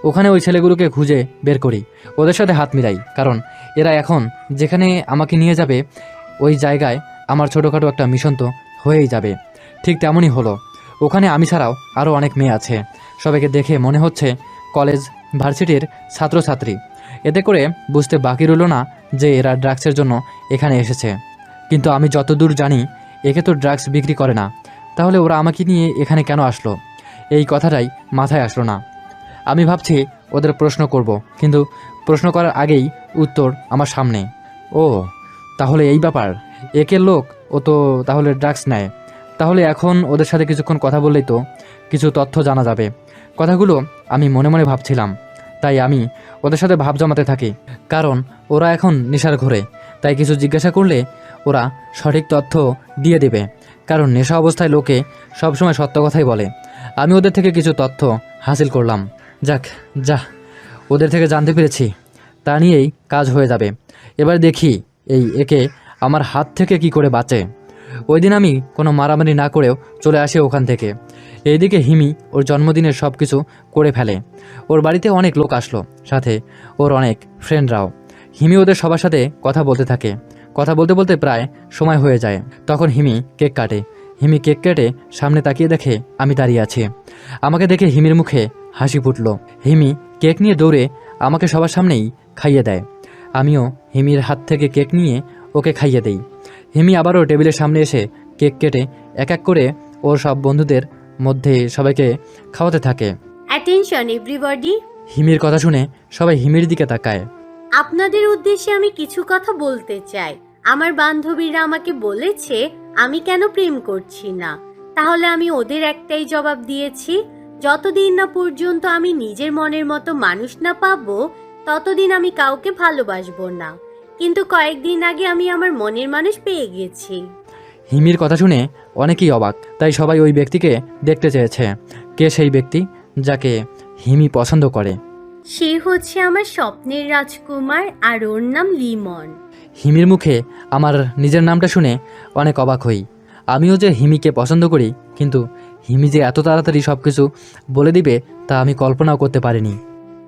ওখানে ওই ছেলেগুলোকে খুঁজে বের করি, ওদের সাথে হাত মিলাই, কারণ এরা এখন যেখানে আমাকে নিয়ে যাবে ওই জায়গায় আমার ছোটোখাটো একটা মিশন তো হয়েই যাবে। ঠিক তেমনই হলো। ওখানে আমি ছাড়াও আরও অনেক মেয়ে আছে। সবাইকে দেখে মনে হচ্ছে কলেজ ভার্সিটির ছাত্রছাত্রী। এতে করে বুঝতে বাকি রইল না যে এরা ড্রাগসের জন্য এখানে এসেছে। কিন্তু আমি যতদূর জানি একে তো ড্রাগস বিক্রি করে না, তাহলে ওরা আমাকে নিয়ে এখানে কেন আসলো? এই কথাটাই মাথায় আসলো না। আমি ভাবছি ওদের প্রশ্ন করব, কিন্তু প্রশ্ন করার আগেই উত্তর আমার সামনে। ও তাহলে এই ব্যাপার, একে লোক ও তো তাহলে ড্রাগস নেয়। তাহলে এখন ওদের সাথে কিছুক্ষণ কথা বললেই তো কিছু তথ্য জানা যাবে। কথাগুলো আমি মনে মনে ভাবছিলাম, তাই আমি ওদের সাথে ভাব জমাতে থাকি, কারণ ওরা এখন নেশার ঘোরে। তাই কিছু জিজ্ঞাসা করলে ওরা সঠিক তথ্য দিয়ে দেবে, কারণ নেশা অবস্থায় লোকে সবসময় সত্য কথাই বলে। আমি ওদের থেকে কিছু তথ্য হাসিল করলাম। যা ওদের থেকে জানতে পেরেছি, তা নিয়েই কাজ হয়ে যাবে। এবার দেখি একে আমার হাত থেকে কি করে বাঁচে। ওই দিন আমি কোনো মারামারি না করেও চলে আসি ওখান থেকে। এইদিকে হিমি ওর জন্মদিনের সব কিছু করে ফেলে। ওর বাড়িতে অনেক লোক আসলো, সাথে ওর অনেক ফ্রেন্ডরাও। হিমি ওদের সবার সাথে কথা বলতে থাকে। কথা বলতে বলতে প্রায় সময় হয়ে যায়। তখন হিমি কেক কাটে। হিমি কেক কেটে সামনে তাকিয়ে দেখে আমি দাঁড়িয়ে আছি। আমাকে দেখে হিমির মুখে হাসি ফুটল। হিমি কেক নিয়ে দৌড়ে আমাকে সবার সামনেই খাইয়ে দেয়। আমিও হিমির হাত থেকে কেক নিয়ে ওকে খাইয়ে দেই। হিমি আবারও টেবিলের সামনে এসে কেক কেটে এক এক করে ওর সব বন্ধুদের মধ্যে সবাইকে খাওয়াতে থাকে। Attention everybody. হিমির কথা শুনে সবাই হিমির দিকে তাকায়। আপনাদের উদ্দেশ্যে আমি কিছু কথা বলতে চাই। আমার বান্ধবীরা আমাকে বলেছে আমি কেন প্রেম করছি না। তাহলে আমি ওদের একটাই জবাব দিয়েছি, যতদিন না পর্যন্ত আমি নিজের মনের মতো মানুষ না পাবো ততদিন আমি কাউকে ভালোবাসবো না। কিন্তু কয়েকদিন আগে আমি আমার মনের মানুষ পেয়ে গেছি। হিমির কথা শুনে অনেকেই অবাক, তাই সবাই ওই ব্যক্তিকে দেখতে চেয়েছে। কে সেই ব্যক্তি যাকে হিমি পছন্দ করে? সে হচ্ছে আমার স্বপ্নের রাজকুমার, আর ওর নাম লিমন। হিমির মুখে আমার নিজের নামটা শুনে অনেক অবাক হই। আমিও যে হিমিকে পছন্দ করি, কিন্তু হিমি যে এত তাড়াতাড়ি সব কিছু বলে দিবে তা আমি কল্পনাও করতে পারিনি।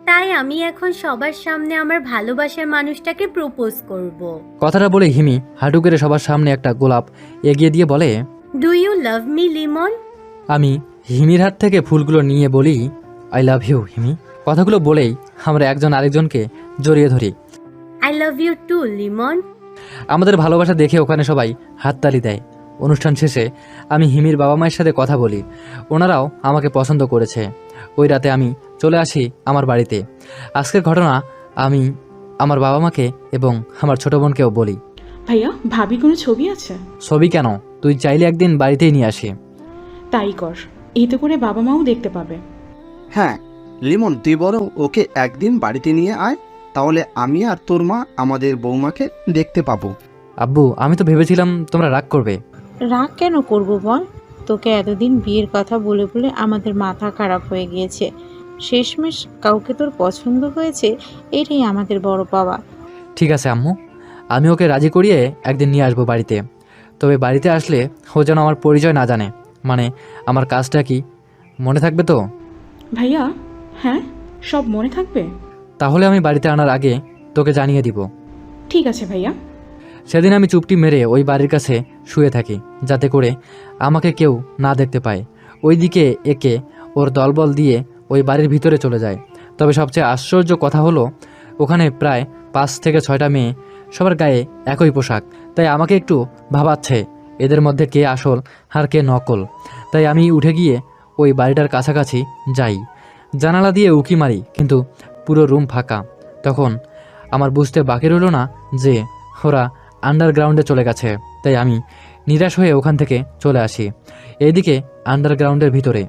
তাই আমি এখন সবার সামনে আমার ভালোবাসার মানুষটাকে প্রপোজ করব। কথাটা বলে হিমি হাঁটু গেড়ে সবার সামনে একটা গোলাপ এগিয়ে দিয়ে বলে, do you love me Limon? আমি হিমির হাত থেকে ফুলগুলো নিয়ে বলি, আই লাভ ইউ হিমি। কথাগুলো বলেই আমরা একজন আরেকজনকে জড়িয়ে ধরি। I love you too Limon. আমাদের ভালোবাসা দেখে ওখানে সবাই হাততালি দেয়। অনুষ্ঠান শেষে আমি হিমির বাবা মায়ের সাথে কথা বলি। ওনারাও আমাকে পছন্দ করেছে। ওই রাতে আমি চলে আসি আমার বাড়িতে। আজকের ঘটনা আমি আমার বাবা মাকে এবং আমার ছোট বোনকেও বলি। ভাইয়া, ভাবি কোনো ছবি আছে? ছবি কেন, তুই চাইলে একদিন বাড়িতেই নিয়ে আসি। তাই কর, এতে করে বাবা মাও দেখতে পাবে। হ্যাঁ লিমন, তুই বরং ওকে একদিন বাড়িতে নিয়ে আয়, তাহলে আমি আর তোর মা আমাদের বৌমাকে দেখতে পাবো। আব্বু, আমি তো ভেবেছিলাম তোমরা রাগ করবে। রাগ কেন করব বল? তোকে এতদিন বিয়ের কথা বলে বলে আমাদের মাথা খারাপ হয়ে গিয়েছে। শেষমেশ কাউকে তোর পছন্দ হয়েছে, এটাই আমাদের বড় পাওয়া। ঠিক আছে আম্মু, আমি ওকে রাজি করিয়ে একদিন নিয়ে আসবো বাড়িতে। তবে বাড়িতে আসলে ও যেন আমার পরিচয় না জানে, মানে আমার কাজটা কি, মনে থাকবে তো? ভাইয়া, হ্যাঁ, সব মনে থাকবে। তাহলে আমি বাড়িতে আনার আগে তোকে জানিয়ে দিব। ঠিক আছে ভাইয়া। সেদিন আমি চুপটি মেরে ওই বাড়ির কাছে শুয়ে থাকি, যাতে করে আমাকে কেউ না দেখতে পায়। ওইদিকে একে ওর দলবল দিয়ে ওই বাড়ির ভিতরে চলে যায়। তবে সবচেয়ে আশ্চর্য কথা হলো, ওখানে প্রায় 5 থেকে 6টা মেয়ে, সবার গায়ে একই পোশাক। তাই আমাকে একটু ভাবাচ্ছে এদের মধ্যে কে আসল আর কে নকল। তাই আমি উঠে গিয়ে ওই বাড়িটার কাছাকাছি যাই, জানালা দিয়ে উকি মারি, কিন্তু পুরো রুম ফাঁকা। তখন আমার বুঝতে বাকি রইল না যে ওরা আন্ডারগ্রাউন্ডে চলে গেছে। তাই আমি নিরাশ হয়ে ওখান থেকে চলে আসি। এইদিকে আন্ডারগ্রাউন্ডের ভিতরে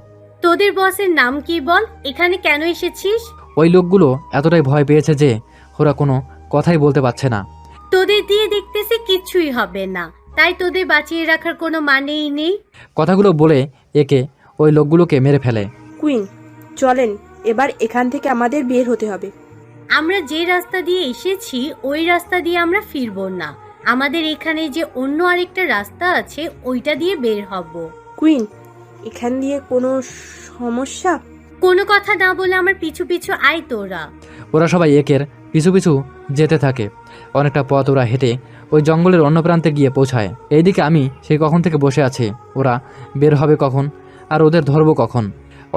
তোদের বসের নাম কি বল? এখানে কেন এসেছিস? ওই লোকগুলো এতটাই ভয় পেয়েছে যে ওরা কোনো কথাই বলতে পারছে না। তোদের দিয়ে দেখতেছি কিচ্ছুই হবে না, তাই তোদের বাঁচিয়ে রাখার কোনো মানেই নেই। কথাগুলো বলে একে ওই লোকগুলোকে মেরে ফেলে। কুইন, চলেন এবার এখান থেকে আমাদের বের হতে হবে। আমরা যে রাস্তা দিয়ে এসেছি ওই রাস্তা দিয়ে আমরা ফিরবো না। আমাদের এখানে যে অন্য আরেকটা রাস্তা আছে, ওইটা দিয়ে বের হব। কুইন, এখান দিয়ে কোনো সমস্যা? কোনো কথা না বলে আমার পিছু পিছু আয় তোরা। ওরা সবাই একের পিছু পিছু যেতে থাকে। অনেকটা পথ ওরা হেঁটে ওই জঙ্গলের অন্য প্রান্তে গিয়ে পৌঁছায়। এইদিকে আমি সেই কখন থেকে বসে আছি, ওরা বের হবে কখন আর ওদের ধরবো কখন।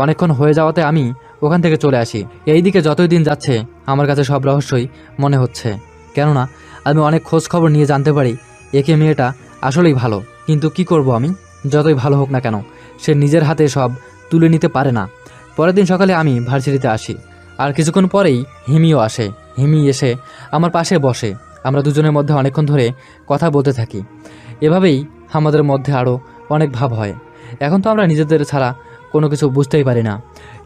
অনেকক্ষণ হয়ে যাওয়াতে আমি ওখান থেকে চলে আসি। এইদিকে যতই দিন যাচ্ছে আমার কাছে সব রহস্যই মনে হচ্ছে, কেননা আমি অনেক খোঁজ খবর নিয়ে জানতে পারি একে মেয়েটা আসলেই ভালো। কিন্তু কি করব আমি, যতই ভালো হোক না কেন সে নিজের হাতে সব তুলে নিতে পারে না। পরের দিন সকালে আমি ভার্সিটিতে আসি, আর কিছুক্ষণ পরেই হিমিও আসে। হিমি এসে আমার পাশে বসে। আমরা দুজনের মধ্যে অনেকক্ষণ ধরে কথা বলতে থাকি। এভাবেই আমাদের মধ্যে আরও অনেক ভাব হয়। এখন তো আমরা নিজেদের ছাড়া কোনো কিছু বুঝতেই পারি না।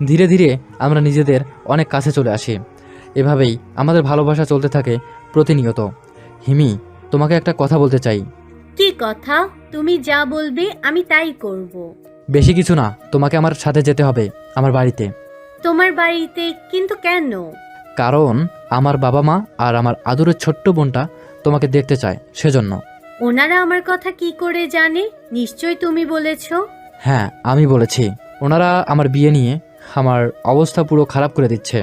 ধীরে ধীরে আমরা নিজেদের অনেক কাছে চলে আসি। এভাবেই আমাদের ভালোবাসা চলতে থাকে প্রতিনিয়ত। হিমি, তোমাকে একটা কথা বলতে চাই। কি কথা? তুমি যা বলবে আমি তাই করব। বেশি কিছু না, তোমাকে আমার সাথে যেতে হবে আমার বাড়িতে। তোমার বাড়িতে? কিন্তু কেন? কারণ আমার বাবা মা আর আমার আদরের ছোট্ট বোনটা তোমাকে দেখতে চায়, সেজন্য। ওনারা আমার কথা কি করে জানে? নিশ্চয় তুমি বলেছো। হ্যাঁ, আমি বলেছি। ওনারা আমার বিয়ে নিয়ে আমার অবস্থা পুরো খারাপ করে দিচ্ছে,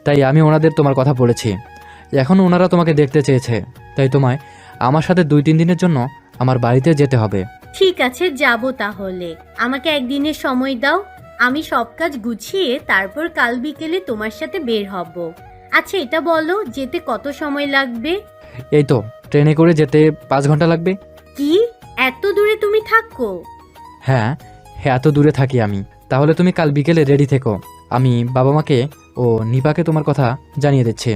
তাই আমি ওনাদের তোমার কথা বলেছি। এখন ওনারা তোমাকে দেখতে চেয়েছে, তাই তোমায় আমার সাথে 2-3 দিনের জন্য আমার বাড়িতে যেতে হবে। ঠিক আছে, যাব তাহলে। আমাকে একদিনের সময় দাও, আমি সব কাজ গুছিয়ে তারপর কাল বিকেলে তোমার সাথে বের হব। আচ্ছা এটা বলো, যেতে কত সময় লাগবে? এই তো ট্রেনে করে যেতে 5 ঘন্টা লাগবে। কি, এত দূরে তুমি থাকো? হ্যাঁ, এত দূরে থাকি আমি। তাহলে তুমি কাল বিকেলে রেডি থেকো, আমি বাবা মাকে ও নিপাকে তোমার কথা জানিয়ে দিচ্ছি।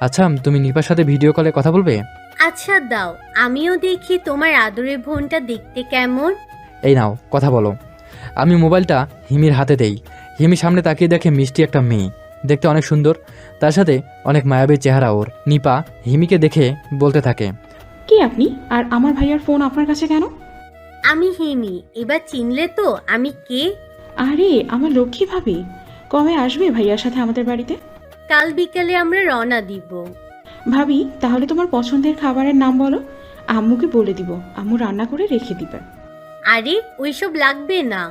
আচ্ছা, তুমি নিপার সাথে ভিডিও কলে কথা বলবে? আচ্ছা দাও, আমিও দেখি তোমার আদরের বোনটা দেখতে কেমন। এই নাও, কথা বলো। আমি মোবাইলটা হিমির হাতে দেই। হিমি সামনে তাকিয়ে দেখে মিষ্টি একটা মেয়ে, দেখতে অনেক সুন্দর, তার সাথে অনেক মায়াবী চেহারা ওর। নিপা হিমিকে দেখে বলতে থাকে, কি আপনি? আর আমার ভাইয়ার ফোন আপনার কাছে কেন? আমি হিমি, এবার চিনলে তো আমি কে? আরে আমার লক্ষ্মী ভাবি, কবে আসবে ভাইয়ার সাথে আমাদের বাড়িতে? কাল বিকেলে আমরা রওনা দিব। ভাবি, তাহলে তোমার পছন্দের খাবারের নাম বলো, আম্মুকে বলে দিব, আম্মু রান্না করে রেখে দিবে। আরে ওইসব লাগবে না।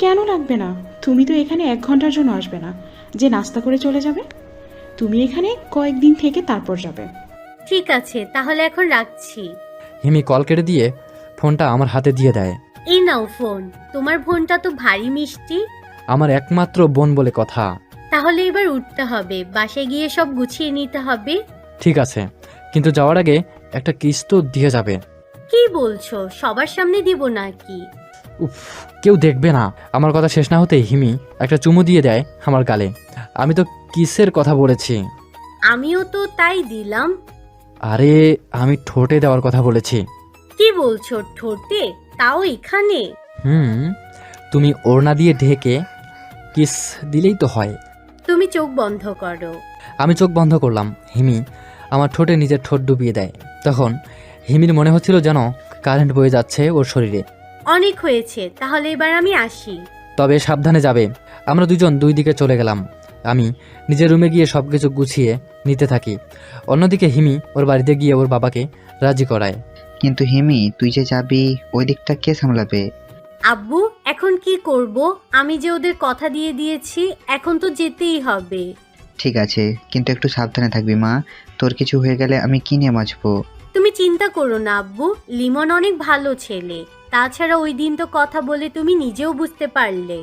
কেন লাগবে না? তুমি তো এখানে 1 ঘন্টার জন্য আসবে না যে নাস্তা করে চলে যাবে। তুমি এখানে কয়েকদিন থেকে তারপর যাবে। ঠিক আছে, তাহলে এখন রাখছি। হিমি কল কেটে দিয়ে ফোনটা আমার হাতে দিয়ে দেয়। এই নাও ফোন। তোমার বোনটা তো ভারী মিষ্টি। আমার একমাত্র বোন বলে কথা। তাহলে এবার উঠতে হবে, বাসায় গিয়ে সব গুছিয়ে নিতে হবে। ঠিক আছে, কিন্তু যাওয়ার আগে একটা কিস তো দিয়ে যাবে। কি বলছো, সবার সামনে দিব নাকি? উফ, কেউ দেখবে না। আমার কথা শেষ না হতেই হিমি একটা চুমু দিয়ে দেয় আমার গালে। আমি তো কিসের কথা বলেছি? আমিও তো তাই দিলাম। আরে আমি ঠোঁটে দেওয়ার কথা বলেছি। কি বলছো, ঠোঁটে? তাও এখানে? তুমি ওড়না দিয়ে ঢেকে কিস দিলেই তো হয়। তুমি চোখ বন্ধ করো। আমি চোখ বন্ধ করলাম। হিমি আমার ঠোঁটে নিজের ঠোঁট ডুবিয়ে দেয়। তখন হিমির মনে হচ্ছিল যেন কারেন্ট বয়ে যাচ্ছে ওর শরীরে। অনেক হয়েছে, তাহলে এবার আমি আসি। তবে সাবধানে যাবে। আমরা দুজন দুই দিকে চলে গেলাম। আমি নিজের রুমে গিয়ে সব কিছু গুছিয়ে নিতে থাকি। অন্যদিকে হিমি ওর বাড়িতে গিয়ে ওর বাবাকে রাজি করায়। কিন্তু হিমি, তুই যে যাবি, ওই দিকটা কে সামলাবে? আব্বু, এখন কি করব? আমি যে ওদের কথা দিয়ে দিয়েছি, এখন তো যেতেই হবে। ঠিক আছে, কিন্তু একটু সাবধানে থাকবি মা। তোর কিছু হয়ে গেলে আমি কি নিয়ে বাঁচবো? তুমি চিন্তা করো না আব্বু, লিমন অনেক ভালো ছেলে। তাছাড়া ওই দিন তো কথা বলে তুমি নিজেও বুঝতে পারলে।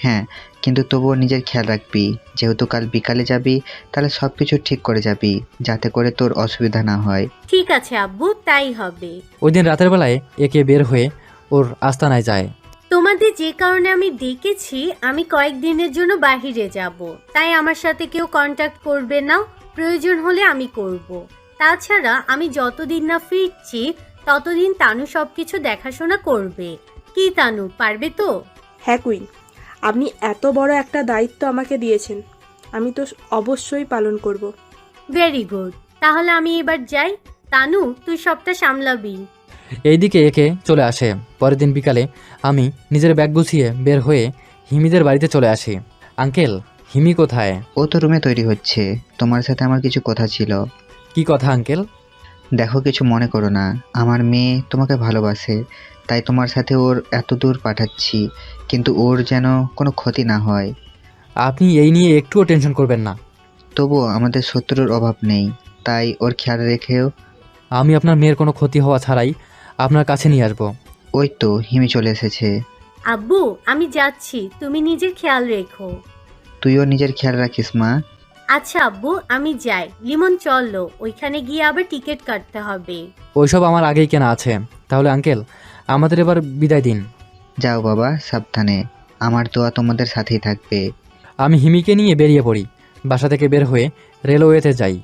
হ্যাঁ, কিন্তু তবুও নিজের খেয়াল রাখবি। যেহেতু কাল বিকালে যাবি, তাহলে সব কিছু ঠিক করে যাবি, যাতে করে তোর অসুবিধা না হয়। ঠিক আছে আব্বু, তাই হবে। ওই দিন রাতের বেলায় একে বের হয়ে ওর আস্তানায় যায়। তোমাদের যে কারণে আমি ডেকেছি, আমি কয়েকদিনের জন্য বাহিরে যাব, তাই আমার সাথে কেউ কন্ট্যাক্ট করবে না। প্রয়োজন হলে আমি করব। তাছাড়া আমি যতদিন না ফিরছি ততদিন তানু সবকিছু দেখাশোনা করবে। কি তানু, পারবে তো? হ্যাঁ কুইন, আপনি এত বড় একটা দায়িত্ব আমাকে দিয়েছেন, আমি তো অবশ্যই পালন করব। ভেরি গুড, তাহলে আমি এবার যাই। তানু, তুই সবটা সামলাবি। এইদিকে একে চলে আসে। পরের দিন বিকালে আমি নিজের ব্যাগ গুছিয়ে বের হয়ে হিমিদের বাড়িতে চলে আসি। আঙ্কেল, হিমি কোথায়? ও তো রুমে তৈরি হচ্ছে। তোমার সাথে আমার কিছু কথা ছিল। কি কথা আঙ্কেল? দেখো, কিছু মনে করো না। আমার মেয়ে তোমাকে ভালোবাসে, তাই তোমার সাথে ওর এত দূর পাঠাচ্ছি, কিন্তু ওর যেন কোনো ক্ষতি না হয়। আপনি এই নিয়ে একটুও টেনশন করবেন না। তবুও আমাদের শত্রুর অভাব নেই, তাই ওর খেয়াল রেখেও। আমি আপনার মেয়ের কোনো ক্ষতি হওয়া ছাড়াই আপনার কাছে নিয়ে আসবো। ওই তো হিমি চলে এসেছে। আব্বু, আমি যাচ্ছি, তুমি নিজের খেয়াল রেখো। তুইও নিজের খেয়াল রাখিস মা। আচ্ছা আব্বু, আমি যাই। লিমন চলো, ওইখানে গিয়ে আবার টিকিট কাটতে হবে। ওইসব আমার আগেই কেনা আছে। তাহলে আঙ্কেল, আমাদের এবার বিদায় দিন। যাও বাবা, সাবধানে। আমার দোয়া তোমাদের সাথেই থাকবে। আমি হিমিকে নিয়ে বেরিয়ে পড়ি। বাসা থেকে বের হয়ে রেলওয়েতে যাই।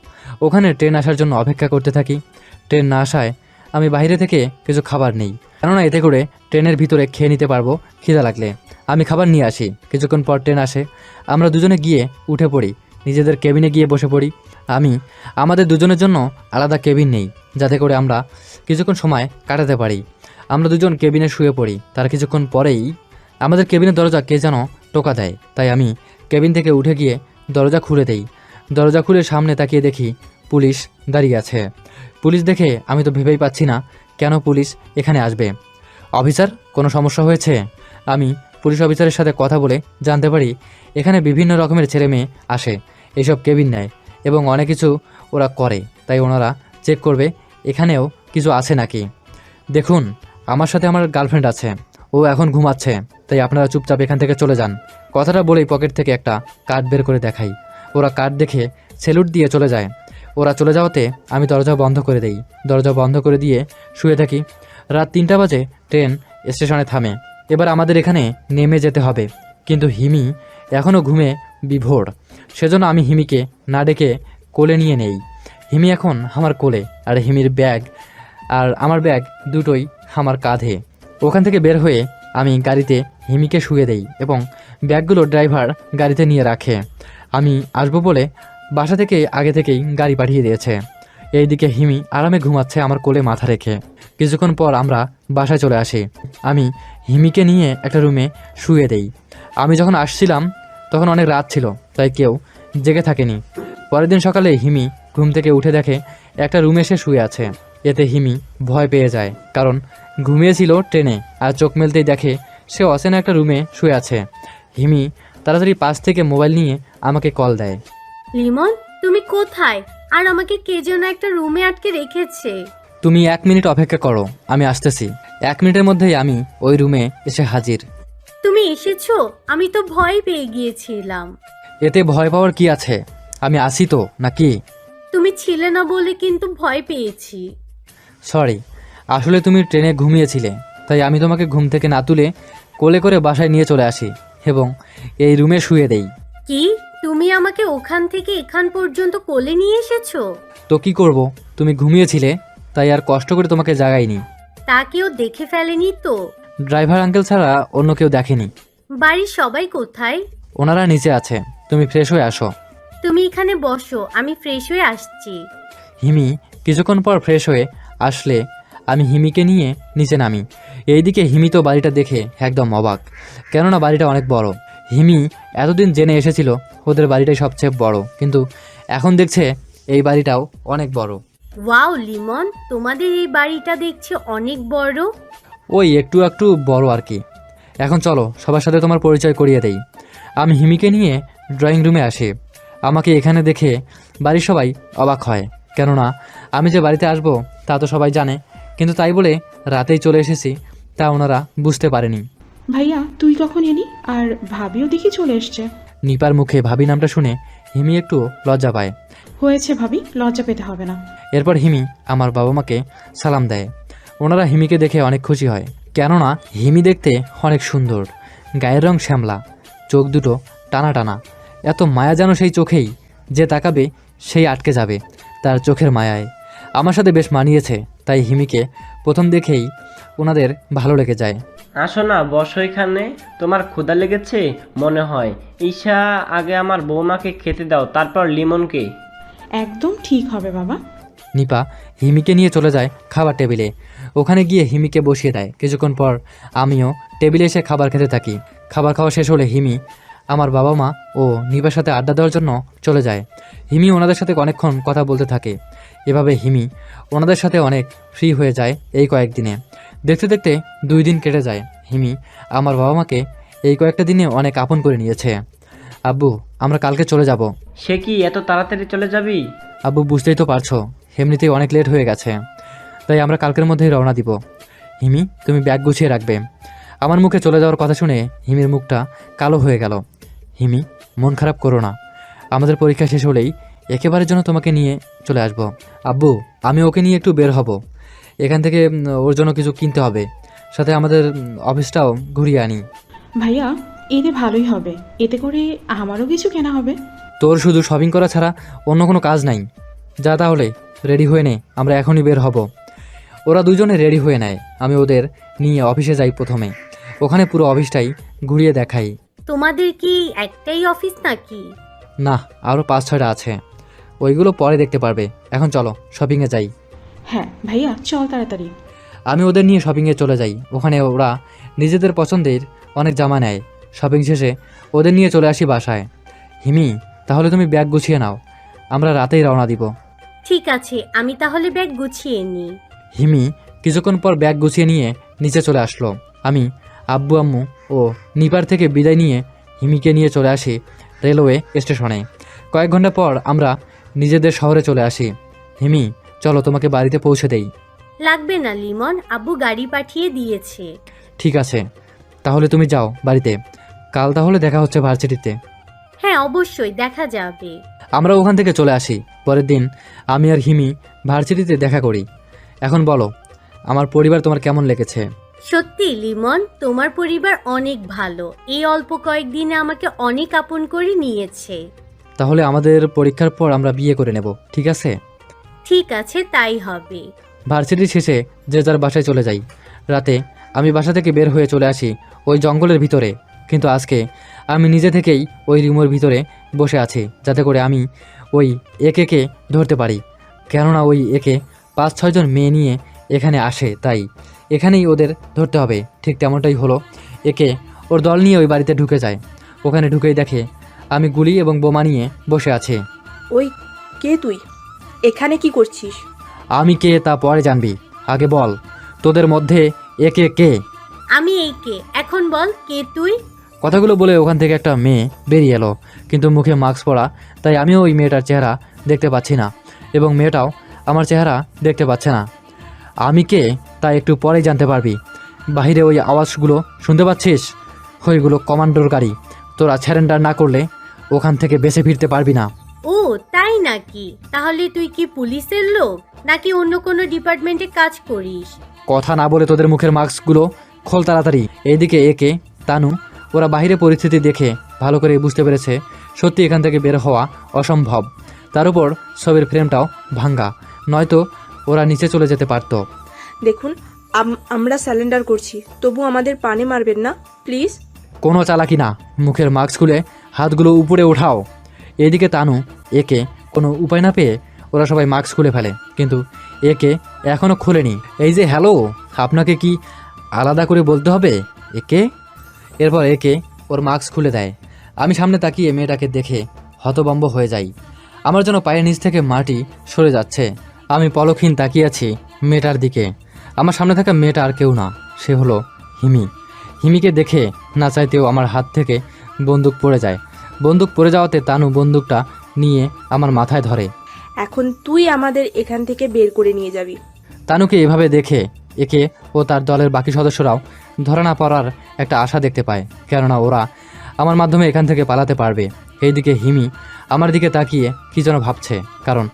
ওখানে ট্রেন আসার জন্য অপেক্ষা করতে থাকি। ট্রেন না আসায় আমি বাইরে থেকে কিছু খাবার নেই, কেননা এতে করে ট্রেনের ভিতরে খেয়ে নিতে পারবো খিদা লাগলে। আমি খাবার নিয়ে আসি। কিছুক্ষণ পর ট্রেন আসে। আমরা দুজনে গিয়ে উঠে পড়ি, নিজেদের কেবিনে গিয়ে বসে পড়ি। আমি আমাদের দুজনের জন্য আলাদা কেবিন নেই, যাতে করে আমরা কিছুক্ষণ সময় কাটাতে পারি। আমরা দুজন কেবিনে শুয়ে পড়ি। তার কিছুক্ষণ পরেই আমাদের কেবিনের দরজা কে যেন টোকা দেয়। তাই আমি কেবিন থেকে উঠে গিয়ে দরজা খুলে দেই। দরজা খুলে সামনে তাকিয়ে দেখি পুলিশ দাঁড়িয়ে আছে। পুলিশ দেখে আমি তো ভেবেই পাচ্ছি না কেন পুলিশ এখানে আসবে। অফিসার, কোনো সমস্যা হয়েছে? আমি পুলিশ অফিসারের সাথে কথা বলে জানতে পারি এখানে বিভিন্ন রকমের ছেলে মেয়ে আসে, এইসব কেবিন নেয় এবং অনেক কিছু ওরা করে। তাই ওনারা চেক করবে এখানেও কিছু আছে নাকি। দেখুন, আমার সাথে আমার গার্লফ্রেন্ড আছে, ও এখন ঘুমাচ্ছে, তাই আপনারা চুপচাপ এখান থেকে চলে যান। কথাটা বলেই পকেট থেকে একটা কার্ড বের করে দেখাই। ওরা কার্ড দেখে স্যালুট দিয়ে চলে যায়। ওরা চলে যাওয়াতে আমি দরজা বন্ধ করে দেই। দরজা বন্ধ করে দিয়ে শুয়ে থাকি। রাত 3টা বাজে ট্রেন স্টেশনে থামে। এবার আমাদের এখানে নেমে যেতে হবে, কিন্তু হিমি এখনও ঘুমে বিভোর। সেজন্য আমি হিমিকে না ডেকে কোলে নিয়ে নেই। হিমি এখন আমার কোলে, আর হিমির ব্যাগ আর আমার ব্যাগ দুটোই আমার কাঁধে। ওখান থেকে বের হয়ে আমি গাড়িতে হিমিকে শুয়ে দেই এবং ব্যাগগুলো ড্রাইভার গাড়িতে নিয়ে রাখে। আমি আসবো বলে বাসা থেকে আগে থেকেই গাড়ি পাঠিয়ে দিয়েছে। এইদিকে হিমি আরামে ঘুমাচ্ছে আমার কোলে মাথা রেখে। কিছুক্ষণ পর আমরা বাসায় চলে আসি। আমি হিমিকে নিয়ে একটা রুমে শুয়ে দেই। আমি যখন আসছিলাম তখন অনেক রাত ছিল, তাই কেউ জেগে থাকেনি। পরের দিন সকালে হিমি ঘুম থেকে উঠে দেখে একটা রুমে সে শুয়ে আছে। এতে হিমি ভয় পেয়ে যায়, কারণ ঘুমিয়েছিল ট্রেনে, আর চোখ মেলতেই দেখে সে অচেনা একটা রুমে শুয়ে আছে। হিমি তাড়াতাড়ি পাশ থেকে মোবাইল নিয়ে আমাকে কল দেয়। লিমন, তুমি কোথায়? আর আমাকে কে যেন একটা রুমে আটকে রেখেছে। তুমি 1 মিনিট অপেক্ষা করো, আমি আসতেছি। 1 মিনিটের মধ্যেই আমি ওই রুমে এসে হাজির। তুমি এসেছো? আমি তো ভয় পেয়ে গিয়েছিলাম। এতে ভয় পাওয়ার কি আছে? আমি আসি তো নাকি? তুমি ছিলে না বলে কিন্তু ভয় পেয়েছি। সরি, আসলে তুমি ট্রেনে ঘুমিয়েছিলে, তাই আমি তোমাকে ঘুম থেকে না তুলে কোলে করে বাসায় নিয়ে চলে আসি এবং এই রুমে শুয়ে দেই। কি, তুমি আমাকে ওখান থেকে এখান পর্যন্ত কোলে নিয়ে এসেছো? তো কি করব, তুমি ঘুমিয়েছিলে তাই আর কষ্ট করে তোমাকে জাগাইনি। তা কেউ দেখে ফেলেনি তো? ড্রাইভার আঙ্কেল ছাড়া অন্য কেউ দেখেনি। বাড়ির সবাই কোথায়? ওনারা নিচে আছে, তুমি ফ্রেশ হয়ে আসো। তুমি এখানে বসো, আমি ফ্রেশ হয়ে আসছি। হিমি কিছুক্ষণ পর ফ্রেশ হয়ে আসলে আমি হিমিকে নিয়ে নিচে নামি। এইদিকে হিমি তো বাড়িটা দেখে একদম অবাক, কেননা বাড়িটা অনেক বড়। হিমি এতদিন জেনে এসেছিল ওদের বাড়িটাই সবচেয়ে বড়, কিন্তু এখন দেখছে এই বাড়িটাও অনেক বড়। ওয়াও লিমন, তোমাদের এই বাড়িটা দেখছি অনেক বড়। ওই একটু একটু বড় আর কি। এখন চলো সবার সাথে তোমার পরিচয় করিয়ে দেই। আমি হিমিকে নিয়ে ড্রয়িং রুমে আসি। আমাকে এখানে দেখে বাড়ির সবাই অবাক হয়, কেননা আমি যে বাড়িতে আসবো তা তো সবাই জানে, কিন্তু তাই বলে রাতেই চলে এসেছি তা ওনারা বুঝতে পারেনি। ভাইয়া তুই কখন এলি? আর ভাবিও দেখি চলে এসছে। নিপার মুখে ভাবি নামটা শুনে হিমি একটু লজ্জা পায়। হয়েছে ভাবি, লজ্জা পেতে হবে না। এরপর হিমি আমার বাবা মাকে সালাম দেয়। ওনারা হিমিকে দেখে অনেক খুশি হয়, কেননা হিমি দেখতে অনেক সুন্দর। গায়ের রং শ্যামলা, চোখ দুটো টানা টানা, এত মায়া যেন সেই চোখেই, যে তাকাবে সেই আটকে যাবে তার চোখের মায়ায়। আমার সাথে বেশ মানিয়েছে, তাই হিমিকে প্রথম দেখেই ওনাদের ভালো লেগে যায়। আসো না, বসো এখানে। তোমার ক্ষুধা লেগেছে মনে হয়। ঈশা, আগে আমার বৌমাকে খেতে দাও, তারপর লিমনকে। একদম ঠিক হবে বাবা। নিপা হিমিকে নিয়ে চলে যায় খাবার টেবিলে। ওখানে গিয়ে হিমিকে বসিয়ে দেয়। কিছুক্ষণ পর আমিও টেবিলে এসে খাবার খেতে থাকি। খাবার খাওয়া শেষ হলে হিমি আমার বাবা মা ও নিপার সাথে আড্ডা দেওয়ার জন্য চলে যায়। হিমি ওনাদের সাথে অনেকক্ষণ কথা বলতে থাকে। এভাবে হিমি ওনাদের সাথে অনেক ফ্রি হয়ে যায় এই কয়েকদিনে। দেখতে দেখতে 2 দিন কেটে যায়। হিমি আমার বাবা মাকে এই কয়েকটা দিনে অনেক আপন করে নিয়েছে। আব্বু, আমরা কালকে চলে যাব। সে কি, এত তাড়াতাড়ি চলে যাবি? আব্বু, বুঝতেই তো পারছো এমনিতেই অনেক লেট হয়ে গেছে, তাই আমরা কালকের মধ্যেই রওনা দিব। হিমি, তুমি ব্যাগ গুছিয়ে রাখবে। আমার মুখে চলে যাওয়ার কথা শুনে হিমির মুখটা কালো হয়ে গেল। হিমি, মন খারাপ করো না, আমাদের পরীক্ষা শেষ হলেই একেবারের জন্য তোমাকে নিয়ে চলে আসব। আব্বু, আমি ওকে নিয়ে একটু বের হব, এখান থেকে ওর জন্য কিছু কিনতে হবে, সাথে আমাদের অফিসটাও ঘুরিয়ে আনি। ভাইয়া এতে ভালোই হবে, এতে করে আমারও কিছু কেনা হবে। তোর শুধু শপিং করা ছাড়া অন্য কোনো কাজ নাই। যা তাহলে রেডি হয়ে নে, আমরা এখনই বের হব। ওরা দুজনে রেডি হয়ে নেয়। আমি ওদের নিয়ে অফিসে যাই। প্রথমে ওখানে পুরো অফিসটাই ঘুরিয়ে দেখাই। তোমাদের কি একটাই অফিস নাকি? না, আরও 5-6টা আছে, ওইগুলো পরে দেখতে পারবে। এখন চলো শপিংয়ে যাই। হ্যাঁ ভাইয়া চল তাড়াতাড়ি। আমি ওদের নিয়ে শপিংয়ে চলে যাই। ওখানে ওরা নিজেদের পছন্দের অনেক জামা নেয়। শপিং শেষে ওদের নিয়ে চলে আসি বাসায়। হিমি, তাহলে তুমি ব্যাগ গুছিয়ে নাও, আমরা রাতেই রওনা দিব। ঠিক আছে, আমি তাহলে ব্যাগ গুছিয়ে নিই। হিমি কিছুক্ষণ পর ব্যাগ গুছিয়ে নিয়ে নিচে চলে আসলো। আমি আব্বু আম্মু ও নিপার থেকে বিদায় নিয়ে হিমিকে নিয়ে চলে আসি রেলওয়ে স্টেশনে। কয়েক ঘন্টা পর আমরা নিজেদের শহরে চলে আসি। হিমি, চলো তোমাকে বাড়িতে পৌঁছে দেই। লাগবে না লিমন, আব্বু গাড়ি পাঠিয়ে দিয়েছে। ঠিক আছে, তাহলে তুমি যাও বাড়িতে। কাল তাহলে দেখা হচ্ছে ভার্সিটিতে। হ্যাঁ অবশ্যই, দেখা যাবে। আমরা ওখান থেকে চলে আসি। পরের দিন আমি আর হিমি ভার্সিটিতে দেখা করি। এখন বলো, আমার পরিবার তোমার কেমন লেগেছে? সত্যি লিমন, তোমার পরিবার অনেক ভালো। এই অল্প কয়েকদিনে আমাকে অনেক আপন করে নিয়েছে। তাহলে আমাদের পরীক্ষার পর আমরা বিয়ে করে নেব, ঠিক আছে? ঠিক আছে, তাই হবে। ভার্সিটি শেষে যে যার বাসায় চলে যাই। রাতে আমি বাসা থেকে বের হয়ে চলে আসি ওই জঙ্গলের ভিতরে। কিন্তু আজকে আমি নিজে থেকেই ওই রুমের ভিতরে বসে আছি, যাতে করে আমি ওই একে ধরতে পারি। কেননা ওই একে 5-6 জন মেয়ে নিয়ে এখানে আসে, তাই এখানেই ওদের ধরতে হবে। ঠিক তেমনটাই হলো। একে ওর দল নিয়ে ওই বাড়িতে ঢুকে যায়। ওখানে ঢুকেই দেখে আমি গুলি এবং বোমা নিয়ে বসে আছি। ওই কে তুই? এখানে কি করছিস? আমি কে তা পরে জানবি, আগে বল তোদের মধ্যে একে কে? আমি এই কে, এখন বল কে তুই? কথাগুলো বলে ওখান থেকে একটা মেয়ে বেরিয়ে এলো, কিন্তু মুখে মাস্ক পরা, তাই আমিও ওই মেয়েটার চেহারা দেখতে পাচ্ছি না এবং মেয়েটাও আমার চেহারা দেখতে পাচ্ছে না। আমি কে তা একটু পরেই জানতে পারবি। বাহিরে ওই আওয়াজগুলো শুনতে পাচ্ছিস? ওইগুলো কমান্ডোর গাড়ি। তোরা স্যারেন্ডার না করলে ওখান থেকে বেঁচে ফিরতে পারবি না। ও তাই নাকি? তাহলে তুই কি পুলিশের লোক নাকি অন্য কোনো ডিপার্টমেন্টে কাজ করিস? কথা না বলে তোদের মুখের মাস্কগুলো খোল তাড়াতাড়ি। এইদিকে একে, তানু ওরা বাইরে পরিস্থিতি দেখে ভালো করে বুঝতে পেরেছে সত্যি এখান থেকে বের হওয়া অসম্ভব। তার উপর ছবির ফ্রেমটাও ভাঙ্গা, নয়তো ওরা নিচে চলে যেতে পারতো। দেখুন, আমরা স্যালেন্ডার করছি, তবু আমাদের পানে মারবেন না প্লিজ। কোনো চালাকি না, মুখের মাস্ক খুলে হাতগুলো উপরে ওঠাও। এদিকে তানু একে কোনো উপায় না পেয়ে ওরা সবাই মাস্ক খুলে ফেলে, কিন্তু একে এখনও খোলেনি। এই যে হ্যালো, আপনাকে কি আলাদা করে বলতে হবে একে? এরপর একে ওর মাস্ক খুলে দেয়। আমি সামনে তাকিয়ে মেয়েটাকে দেখে হতভম্ব হয়ে যাই। আমার যেন পায়ের নিচ থেকে মাটি সরে যাচ্ছে। আমি পলকহীন তাকিয়ে আছি মেয়েটার দিকে। আমার সামনে থাকা মেয়েটা আর কেউ না, সে হলো হিমি। হিমিকে দেখে না চাইতেও আমার হাত থেকে বন্দুক পড়ে যায়। বন্দুক পড়ে যাওয়াতে তানু বন্দুকটা নিয়ে আমার মাথায় ধরে। এখন তুই আমাদের এখান থেকে বের করে নিয়ে যাবি। তানুকে এভাবে দেখে একে ও তার দলের বাকি সদস্যরাও ধরা না পড়ার একটা আশা দেখতে পায়, কেননা ওরা আমার মাধ্যমে এখান থেকে পালাতে পারবে। এইদিকে হিমি আমার দিকে তাকিয়ে কী যেন ভাবছে, কারণ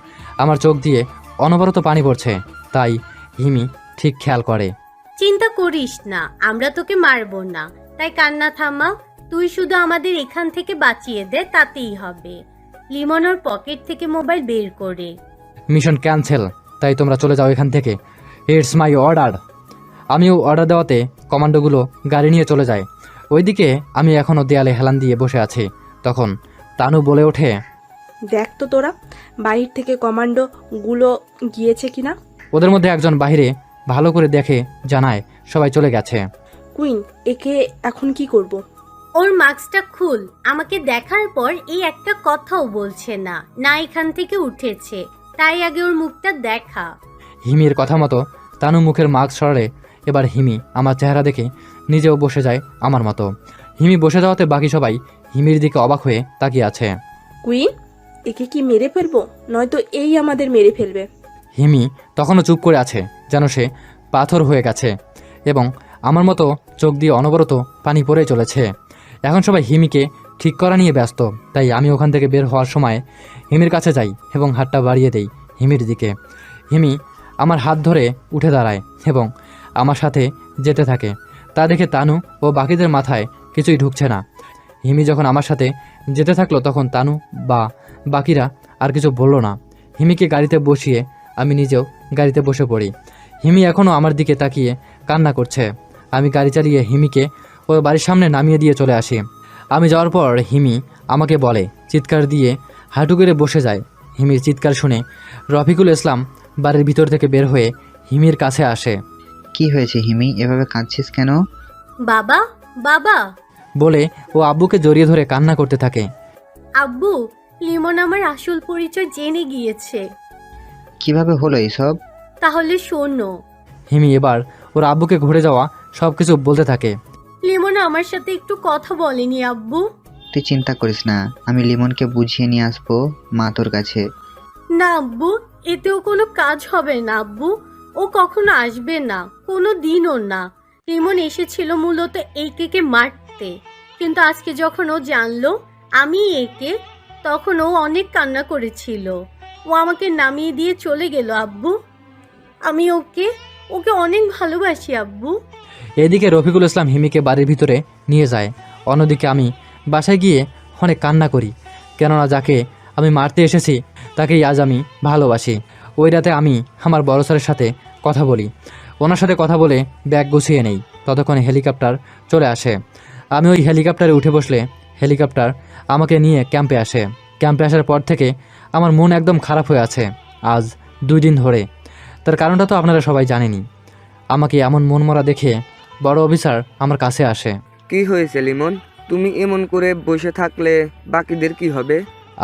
আমার চোখ দিয়ে অনবরত পানি পড়ছে, তাই হিমি ঠিক খেয়াল করে। চিন্তা করিস না, আমরা তোকে মারবো না, তাই কান্না থামা। তুই শুধু আমাদের এখান থেকে বাঁচিয়ে দে, তাতেই হবে। লিমন ওর পকেট থেকে মোবাইল বের করে। মিশন ক্যান্সেল, তাই তোমরা চলে যাও এখান থেকে, ইটস মাই অর্ডার। আমিও অর্ডার দেওয়াতে কমান্ডোগুলো গাড়ি নিয়ে চলে যায়। ওইদিকে আমি এখনও দেয়ালে হেলান দিয়ে বসে আছি। তখন তানু বলে ওঠে, দেখ তো তোরা বাহির থেকে কমান্ডো গুলো গিয়েছে কিনা। ওদের মধ্যে একজন বাইরে ভালো করে দেখে জানায় সবাই চলে গেছে। কুইন, একে এখন কি করব? ওর মাস্কটা খুল। আমাকে দেখার পর এই একটা কথাও বলছে না, না এখান থেকে উঠেছে, তাই আগে ওর মুখটা দেখা। হিমির কথা মতো তানু মুখের মাস্ক সরালে এবার হিমি আমার চেহারা দেখে নিজেও বসে যায় আমার মতো। হিমি বসে যাওয়াতে বাকি সবাই হিমির দিকে অবাক হয়ে তাকিয়ে আছে। কুইন, একে কি মেরে ফেলবো, নয়তো এই আমাদের মেরে ফেলবে? হিমি তখনও চুপ করে আছে, যেন সে পাথর হয়ে গেছে এবং আমার মতো চোখ দিয়ে অনবরত পানি পড়ে চলেছে। এখন সবাই হিমিকে ঠিক করা নিয়ে ব্যস্ত, তাই আমি ওখান থেকে বের হওয়ার সময় হিমির কাছে যাই এবং হাতটা বাড়িয়ে দেই হিমির দিকে। হিমি আমার হাত ধরে উঠে দাঁড়ায় এবং আমার সাথে যেতে থাকে। তা দেখে তানু ও বাকিদের মাথায় কিছুই ঢুকছে না। হিমি যখন আমার সাথে যেতে থাকলো তখন তানু বা বাকিরা আর কিছু বলল না। হিমিকে গাড়িতে বসিয়ে আমি নিজেও গাড়িতে বসে পড়ি। হিমি এখনও আমার দিকে তাকিয়ে কান্না করছে। আমি গাড়ি চালিয়ে হিমিকে ওর বাড়ির সামনে নামিয়ে দিয়ে চলে আসি। আমি যাওয়ার পর হিমি আমাকে বলে, চিৎকার দিয়ে হাঁটু করে বসে যায়। হিমির চিৎকার শুনে রফিকুল ইসলাম বাড়ির ভিতর থেকে বের হয়ে হিমির কাছে আসে। কি হয়েছে হিমি, এভাবে কাঁদছিস কেন? বাবা, বাবা বলে ও আব্বুকে জড়িয়ে ধরে কান্না করতে থাকে। আব্বু, লিমন আমার আসল পরিচয় জেনে গিয়েছে। কিভাবে হলো এইসব? তাহলে শোনো। হিমি এবার ওর আব্বুকে ঘুরে যাওয়া সব কিছু বলতে থাকে। লিমন আমার সাথে একটু কথা বলেনি আব্বু। তুই চিন্তা করিস না, আমি লিমনকে বুঝিয়ে নিয়ে আসবো মা তোর কাছে। না আব্বু, এতেও কোনো কাজ হবে না আব্বু। ও কখনো আসবে না, কোনো দিনও না। লিমন এসেছিল মূলত একে মারতে, কিন্তু আজকে যখন ও জানলো আমি একে, তখন ও অনেক কান্না করেছিল। ও আমাকে নামিয়ে দিয়ে চলে গেল আব্বু। আমি ওকে অনেক ভালোবাসি আব্বু। এদিকে রফিকুল ইসলাম হিমিকে বাড়ির ভিতরে নিয়ে যায়। অন্যদিকে আমি বাসায় গিয়ে অনেক কান্না করি, কেননা যাকে আমি মারতে এসেছি তাকেই আজ আমি ভালোবাসি। ওই রাতে আমি আমার বড় স্যারের সাথে কথা বলি। ওনার সাথে কথা বলে ব্যাগ গুছিয়ে নেই। ততক্ষণে হেলিকপ্টার চলে আসে। আমি ওই হেলিকপ্টারে উঠে বসলে হেলিকপ্টার আমাকে নিয়ে ক্যাম্পে আসে। ক্যাম্পে আসার পর থেকে আমার মন একদম খারাপ হয়ে আছে আজ 2 দিন ধরে। তার কারণটা তো আপনারা সবাই জানেনই। আমাকে এমন মনমরা দেখে বড় অফিসার আমার কাছে আসে। কি হয়েছে লিমন? তুমি এমন করে বসে থাকলে বাকিদের কি হবে?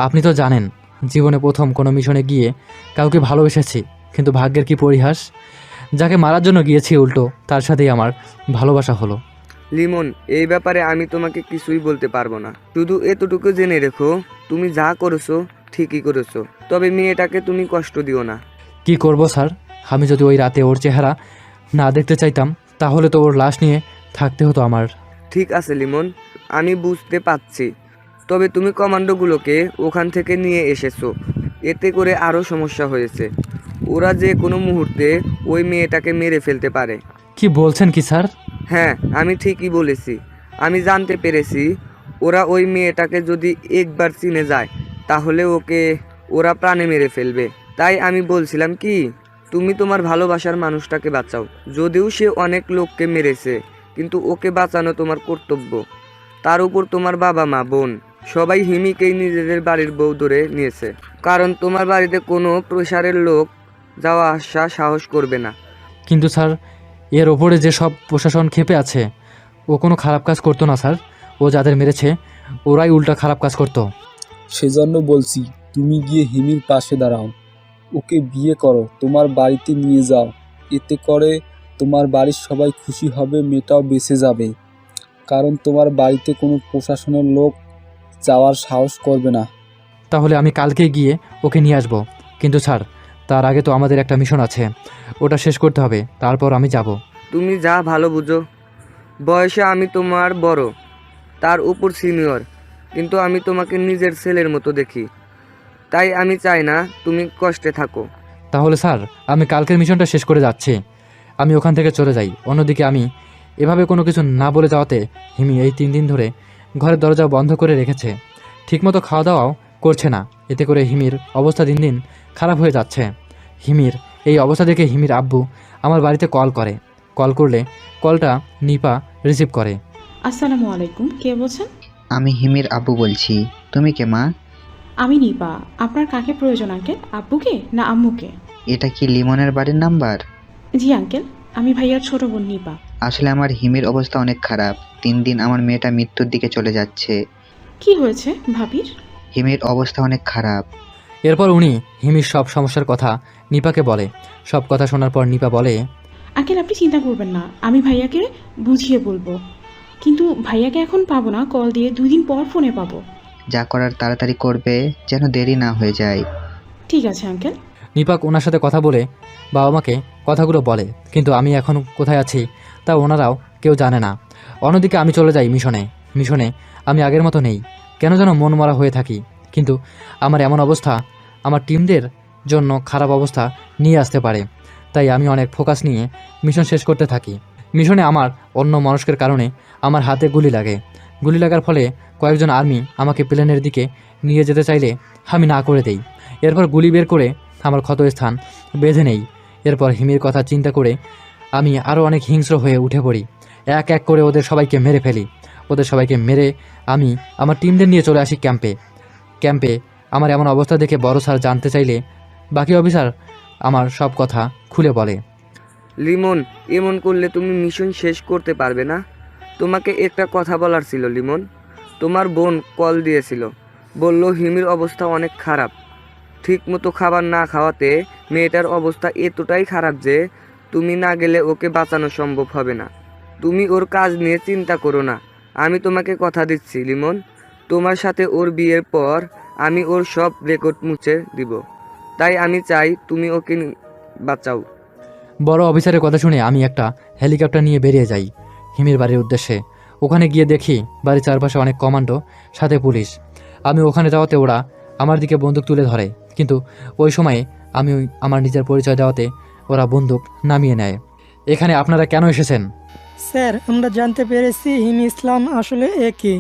আপনি তো জানেন, জীবনে প্রথম কোনো মিশনে গিয়ে কাউকে ভালোবেসেছি, কিন্তু ভাগ্যের কি পরিহাস, যাকে মারার জন্য গিয়েছি উল্টো তার সাথেই আমার ভালোবাসা হলো। লিমন, এই ব্যাপারে আমি তোমাকে কিছুই বলতে পারবো না। শুধু এতটুকু জেনে রেখো, তুমি যা করেছো ঠিকই করেছো, তবে মেয়েটাকে তুমি কষ্ট দিও না। কি করব স্যার, আমি যদি ওই রাতে ওর চেহারা না দেখতে চাইতাম তাহলে তো ওর লাশ নিয়ে থাকতে হতো আমার। ঠিক আছে লিমন, আমি বুঝতে পারছি, তবে তুমি কমান্ডোগুলোকে ওখান থেকে নিয়ে এসেছো, এতে করে আরও সমস্যা হয়েছে। ওরা যে কোনো মুহূর্তে ওই মেয়েটাকে মেরে ফেলতে পারে। কি বলছেন কি স্যার? হ্যাঁ, আমি ঠিকই বলেছি। আমি জানতে পেরেছি ওরা ওই মেয়েটাকে যদি একবার চিনে যায় তাহলে ওরা প্রাণে মেরে ফেলবে। তাই আমি বলছিলাম কি, তুমি তোমার ভালোবাসার মানুষটাকে বাঁচাও। যদিও সে অনেক লোককে মেরেছে, কিন্তু ওকে বাঁচানো তোমার কর্তব্য। তার উপর তোমার বাবা মা বোন সবাই হিমিকেই নিজেদের বাড়ির বউ ধরে নিয়েছে, কারণ তোমার বাড়িতে কোনো প্রেশারের লোক যাওয়া আসা সাহস করবে না। কিন্তু স্যার, এর ওপরে যে সব প্রশাসন ক্ষেপে আছে, ও কোনো খারাপ কাজ করতো না স্যার। ও যাদের মেরেছে ওরাই উল্টা খারাপ কাজ করতো। সেজন্য বলছি তুমি গিয়ে হিমির পাশে দাঁড়াও, ওকে বিয়ে করো, তোমার বাড়িতে নিয়ে যাও। এতে করে তোমার বাড়ির সবাই খুশি হবে, মেয়েটাও বেঁচে যাবে। কারণ তোমার বাড়িতে কোনো প্রশাসনের লোক যাওয়ার সাহস করবে না। তাহলে আমি কালকেই গিয়ে ওকে নিয়ে আসবো। কিন্তু স্যার, তার আগে তো আমাদের একটা মিশন আছে, ওটা শেষ করতে হবে, তারপর আমি যাব। তুমি যা ভালো বুঝো। বয়সে আমি তোমার বড়, তার উপর সিনিয়র, কিন্তু আমি তোমাকে নিজের ছেলের মতো দেখি। তাই আমি চাই না তুমি কষ্টে থাকো। তাহলে স্যার, আমি কালকের মিশনটা শেষ করে যাচ্ছি। আমি ওখান থেকে চলে যাই। অন্যদিকে আমি এভাবে কোনো কিছু না বলে যাওয়াতে হিমি এই 3 দিন ধরে ঘরের দরজা বন্ধ করে রেখেছে। ঠিকমতো খাওয়া দাওয়াও করছে না। এতে করে হিমির অবস্থা দিন দিন খারাপ হয়ে যাচ্ছে। হিমির এই অবস্থা দেখে হিমির আব্বু আমার বাড়িতে কল করলে কলটা নিপা রিসিভ করে। আসসালামু আলাইকুম, কে বলছেন? আমি হিমির আব্বু বলছি। তুমি কে মা? আমি নিপা। আপনার কাকে প্রয়োজন আঙ্কেল, আব্বুকে না আম্মুকে? এটা কি লিমনের বাড়ির নাম্বার? জি আঙ্কেল, আমি ভাইয়ার ছোট বোন নিপা। আসলে আমার হিমির অবস্থা অনেক খারাপ। 3 দিন আমার মেয়েটা মৃত্যুর দিকে চলে যাচ্ছে। কি হয়েছে ভাবির? হিমির অবস্থা অনেক খারাপ। এরপর উনি হিমির সব সমস্যার কথা নিপাকে বলে। সব কথা শোনার পর নিপা বলে, আঙ্কেল আপনি চিন্তা করবেন না, আমি ভাইয়াকে বুঝিয়ে বলবো। কিন্তু ভাইয়াকে এখন পাবো না, কল দিয়ে 2 দিন পর ফোনে পাবো। যা করার তাড়াতাড়ি করবে, যেন দেরি না হয়ে যায়। ঠিক আছে আঙ্কেল। নিপাক ওনার সাথে কথা বলে বাবা মাকে কথাগুলো বলে, কিন্তু আমি এখন কোথায় আছি তা ওনারাও কেউ জানে না। অন্যদিকে আমি চলে যাই মিশনে আমি আগের মতো নেই, কেন যেন মন মরা হয়ে থাকি। কিন্তু আমার এমন অবস্থা আমার টিমদের জন্য খারাপ অবস্থা নিয়ে আসতে পারে। তাই আমি অনেক ফোকাস নিয়ে মিশন শেষ করতে থাকি। মিশনে আমার অন্য মানুষের কারণে আমার হাতে গুলি লাগার ফলে কয়েকজন আর্মি আমাকে প্লেনের দিকে নিয়ে যেতে চাইলে আমি না করে দেই। এরপর গুলি বের করে আমার ক্ষতস্থান বেঁধে নেই। এরপর হিমির কথা চিন্তা করে আমি আরও অনেক হিংস্র হয়ে উঠে পড়ি। এক এক করে ওদের সবাইকে মেরে ফেলি। ওদের সবাইকে মেরে আমি আমার টিমদের নিয়ে চলে আসি ক্যাম্পে। আমার এমন অবস্থা দেখে বড় স্যার জানতে চাইলে বাকি অফিসার আমার সব কথা খুলে বলে। লিমন, এমন করলে তুমি মিশন শেষ করতে পারবে না। তোমাকে একটা কথা বলার ছিল লিমন। তোমার বোন কল দিয়েছিল, বলল হিমির অবস্থা অনেক খারাপ। ঠিকমতো খাবার না খাওয়াতে মেয়েটার অবস্থা এতটাই খারাপ যে তুমি না গেলে ওকে বাঁচানো সম্ভব হবে না। তুমি ওর কাজ নিয়ে চিন্তা করো না। আমি তোমাকে কথা দিচ্ছি লিমন, তোমার সাথে ওর বিয়ের পর আমি ওর সব রেকর্ড মুছে দিব। তাই আমি চাই তুমি ওকে বাঁচাও। বড় অফিসারের কথা শুনে আমি একটা হেলিকপ্টার নিয়ে বেরিয়ে যাই হিমির বাড়ির উদ্দেশ্যে। ওখানে গিয়ে দেখি বাড়ির চারপাশে অনেক কমান্ডো, সাথে পুলিশ। আমি ওখানে যাওয়াতে ওরা আমার দিকে বন্দুক তুলে ধরে, কিন্তু ওই সময়ে আমি আমার নিজের পরিচয় দেওয়াতে ওরা বন্দুক নামিয়ে নেয়। এখানে আপনারা কেন এসেছেন? স্যার, আমরা জানতে পেরেছি হিম ইসলাম আসলে একে,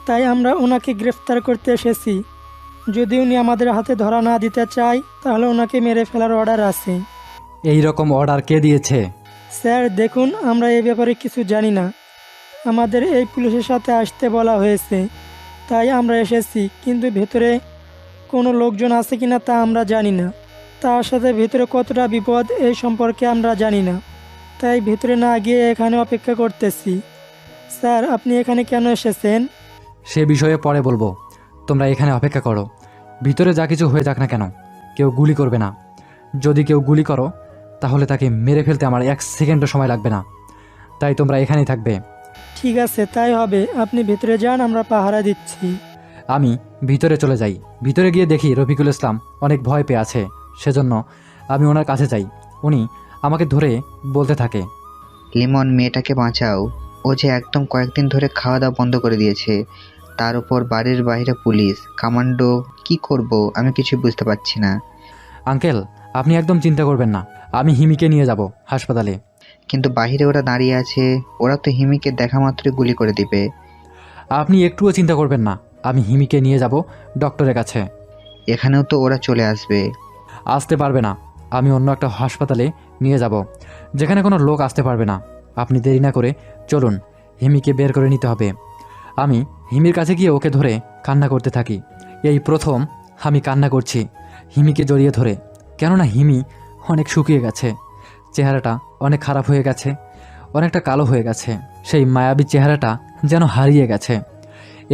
তাই আমরা ওনাকে গ্রেফতার করতে এসেছি। যদি উনি আমাদের হাতে ধরা না দিতে চায় তাহলে ওনাকে মেরে ফেলার অর্ডার আছে। এই রকম অর্ডার কে দিয়েছে? স্যার দেখুন, আমরা এই ব্যাপারে কিছু জানি না। আমাদের এই পুলিশের সাথে আসতে বলা হয়েছে, তাই আমরা এসেছি। কিন্তু ভেতরে কোনো লোকজন আছে কিনা তা আমরা জানি না। তার সাথে ভেতরে কতটা বিপদ এই সম্পর্কে আমরা জানি না, তাই ভেতরে না গিয়ে এখানে অপেক্ষা করতেছি। স্যার, আপনি এখানে কেন এসেছেন? সে বিষয়ে পরে বলবো। তোমরা এখানে অপেক্ষা করো। ভিতরে যা কিছু হয়ে যাক না কেন, কেউ গুলি করবে না। যদি কেউ গুলি করো তাহলে তাকে মেরে ফেলতে আমার 1 সেকেন্ডও সময় লাগবে না। তাই তোমরা এখানেই থাকবে। ঠিক আছে, তাই হবে। আপনি ভেতরে যান, আমরা পাহারা দিচ্ছি। আমি ভিতরে চলে যাই। ভিতরে গিয়ে দেখি রফিকুল ইসলাম অনেক ভয় পেয়ে আছে। সেজন্য আমি ওনার কাছে যাই। উনি আমাকে ধরে বলতে থাকে, লিমন, মেয়েটাকে বাঁচাও। ও যে একদম কয়েকদিন ধরে খাওয়া দাওয়া বন্ধ করে দিয়েছে। তার উপর বাড়ির বাইরে পুলিশ, কমান্ডো। কি করব আমি কিছু বুঝতে পারছি না। আঙ্কেল আপনি একদম চিন্তা করবেন না, আমি হিমিকে নিয়ে যাব হাসপাতালে। কিন্তু বাইরে ওরা দাঁড়িয়ে আছে, ওরা তো হিমিকে দেখা মাত্রই গুলি করে দিবে। আপনি একটুও চিন্তা করবেন না, আমি হিমিকে নিয়ে যাব ডক্টরের কাছে। এখানেও তো ওরা চলে আসবে। আসতে পারবে না, আমি অন্য একটা হাসপাতালে নিয়ে যাব, যেখানে কোনো লোক আসতে পারবে না। আপনি দেরি না করে চলুন, হিমিকে বের করে নিতে হবে। আমি হিমির কাছে গিয়ে ওকে ধরে কান্না করতে থাকি। এই প্রথম আমি কান্না করছি হিমিকে জড়িয়ে ধরে, কেননা হিমি অনেক শুকিয়ে গেছে, চেহারাটা অনেক খারাপ হয়ে গেছে, অনেকটা কালো হয়ে গেছে, সেই মায়াবী চেহারাটা যেন হারিয়ে গেছে।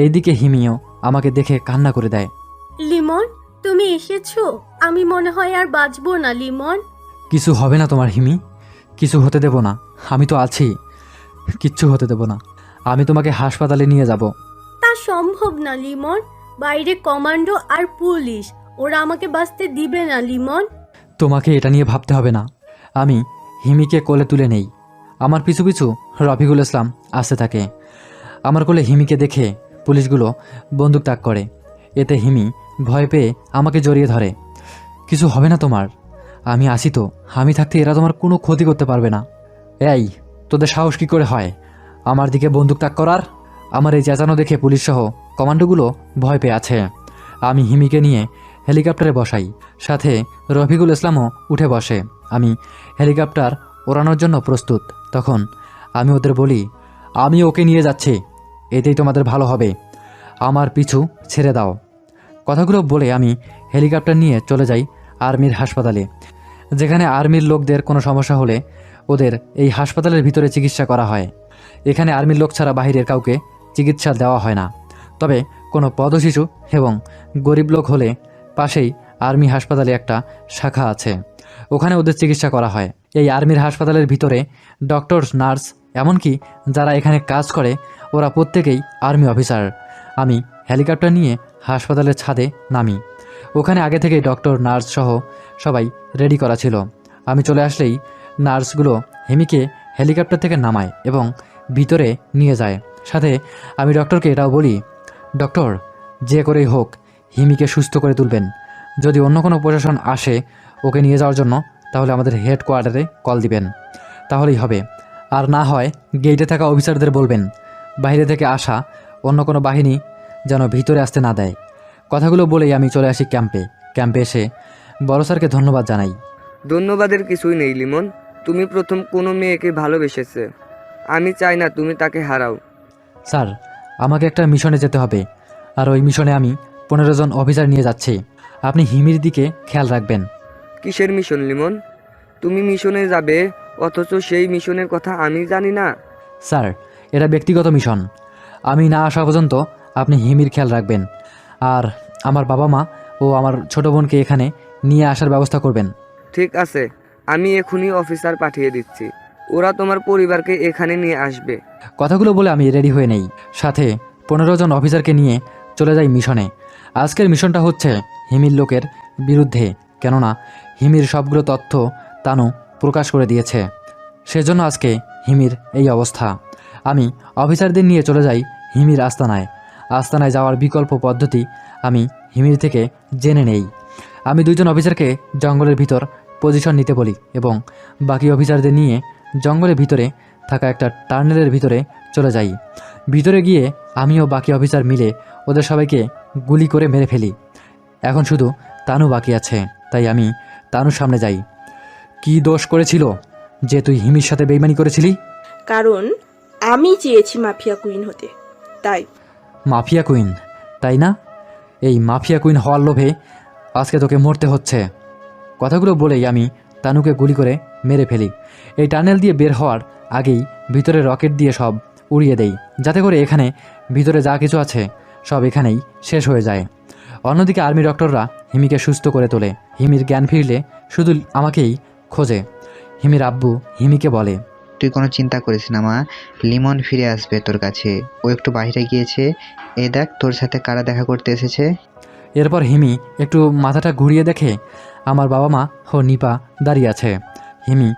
এইদিকে হিমিও আমাকে দেখে কান্না করে দেয়। লিমন, তুমি এসেছো? আমি মনে হয় আর বাঁচবো না লিমন। কিছু হবে না তোমার হিমি, কিছু হতে দেব না, আমি তো আছি, কিচ্ছু হতে দেব না। আমি তোমাকে হাসপাতালে নিয়ে যাব। তা সম্ভব না লিমন, বাইরে কমান্ডো আর পুলিশ, ওরা আমাকে বাঁচতে দিবে না লিমন। তোমাকে এটা নিয়ে ভাবতে হবে না, আমি হিমিকে কোলে তুলে নেই। আমার পিছু পিছু রফিকুল ইসলাম আসতে থাকে। আমার কোলে হিমিকে দেখে পুলিশগুলো বন্দুক তাক করে। এতে হিমি ভয় পেয়ে আমাকে জড়িয়ে ধরে। কিছু হবে না তোমার, আমি আসি তো, আমি থাকতে এরা তোমার কোনো ক্ষতি করতে পারবে না। এই, তোদের সাহস কী করে হয় আমার দিকে বন্দুক তাক করার? আমার এই চেঁচানো দেখে পুলিশসহ কমান্ডোগুলো ভয় পেয়ে আছে। আমি হিমিকে নিয়ে হেলিকপ্টারে বসাই, সাথে রফিকুল ইসলামও উঠে বসে। আমি হেলিকপ্টার ওড়ানোর জন্য প্রস্তুত। তখন আমি ওদের বলি, আমি ওকে নিয়ে যাচ্ছি, এতেই তোমাদের ভালো হবে, আমার পিছু ছেড়ে দাও। কথাগুলো বলে আমি হেলিকপ্টার নিয়ে চলে যাই আর্মির হাসপাতালে, যেখানে আর্মির লোকদের কোনো সমস্যা হলে ওদের এই হাসপাতালের ভিতরে চিকিৎসা করা হয়। এখানে আর্মির লোক ছাড়া বাহিরের কাউকে চিকিৎসা দেওয়া হয় না। তবে কোনো পথশিশু এবং গরিব লোক হলে পাশেই আর্মি হাসপাতালে একটা শাখা আছে, ওখানে ওদের চিকিৎসা করা হয়। এই আর্মির হাসপাতালের ভিতরে ডক্টর, নার্স, এমনকি যারা এখানে কাজ করে ওরা প্রত্যেকেই আর্মি অফিসার। আমি হেলিকপ্টার নিয়ে হাসপাতালের ছাদে নামি। ওখানে আগে থেকেই ডক্টর, নার্স সহ সবাই রেডি করা ছিল। আমি চলে আসলেই নার্সগুলো হিমিকে হেলিকপ্টার থেকে নামায় এবং ভিতরে নিয়ে যায়। সাথে আমি ডক্টরকে এটাও বলি, ডক্টর, যে করেই হোক হিমিকে সুস্থ করে তুলবেন। যদি অন্য কোনো প্রশাসন আসে ওকে নিয়ে যাওয়ার জন্য, তাহলে আমাদের হেডকোয়ার্টারে কল দিবেন, তাহলেই হবে। আর না হয় গেটে থাকা অফিসারদের বলবেন বাইরে থেকে আসা অন্য কোনো বাহিনী যেন ভিতরে আসতে না দেয়। কথাগুলো বলেই আমি চলে আসি ক্যাম্পে। ক্যাম্পে এসে বড় স্যারকে ধন্যবাদ জানাই। ধন্যবাদের কিছুই নেই লিমন, তুমি প্রথম কোনো মেয়েকে ভালোবেসেছে, আমি চাই না তুমি তাকে হারাও। স্যার, আমাকে একটা মিশনে যেতে হবে, আর ওই মিশনে আমি 15 জন অফিসার নিয়ে যাচ্ছি। আপনি হিমির দিকে খেয়াল রাখবেন। কিসের মিশন লিমন? তুমি মিশনে যাবে অথচ সেই মিশনের কথা আমি জানি না? স্যার, এটা ব্যক্তিগত মিশন, আমি না আসা পর্যন্ত আপনি হিমির খেয়াল রাখবেন, আর আমার বাবা মা ও আমার ছোট বোনকে এখানে নিয়ে আসার ব্যবস্থা করবেন। ঠিক আছে, আমি এখনই অফিসার পাঠিয়ে দিচ্ছি, ওরা তোমার পরিবারকে এখানে নিয়ে আসবে। কথাগুলো বলে আমি রেডি হয়ে নেই, সাথে 15 জন অফিসারকে নিয়ে চলে যাই মিশনে। আজকের মিশনটা হচ্ছে হিমির লোকের বিরুদ্ধে, কেননা হিমির সবগুলো তথ্য তানু প্রকাশ করে দিয়েছে, সেজন্য আজকে হিমির এই অবস্থা। আমি অফিসারদের নিয়ে চলে যাই হিমির আস্তানায়। আস্তানায় যাওয়ার বিকল্প পদ্ধতি আমি হিমির থেকে জেনে নেই। আমি 2 জন অফিসারকে জঙ্গলের ভিতর পজিশন নিতে বলি এবং বাকি অফিসারদের নিয়ে জঙ্গলের ভিতরে থাকা একটা টার্নেলের ভিতরে চলে যাই। ভিতরে গিয়ে আমিও বাকি অফিসার মিলে ওদের সবাইকে গুলি করে মেরে ফেলি। এখন শুধু তানু বাকি আছে, তাই আমি তানুর সামনে যাই। কি দোষ করেছিল যে তুই হিমির সাথে বেইমানি করেছিলি? কারণ আমি চেয়েছি মাফিয়া কুইন হতে, তাই। মাফিয়া কুইন, তাই না? এই মাফিয়া কুইন হওয়ার লোভে আজকে তোকে মরতে হচ্ছে। কথাগুলো বলেই আমি তানুকে গুলি করে মেরে ফেলি। এই টানেল দিয়ে বের হওয়ার আগেই ভিতরে রকেট দিয়ে সব উড়িয়ে দেই, যাতে করে এখানে ভিতরে যা কিছু আছে সব এখানেই শেষ হয়ে যায়। অন্যদিকে আর্মি ডক্টররা হিমিকে সুস্থ করে তোলে। হিমির জ্ঞান ফিরলে শুধু আমাকেই খোঁজে। হিমির আব্বু হিমিকে বলে, তুই কোনো চিন্তা করিস না মা, লিমন ফিরে আসবে তোর কাছে, ও একটু বাইরে গিয়েছে, এই দেখ তোর সাথে কারা দেখা করতে এসেছে। এরপর হিমি একটু মাথাটা ঘুরিয়ে দেখে আমার বাবা মা ও নিপা দাঁড়িয়ে আছে। হিমি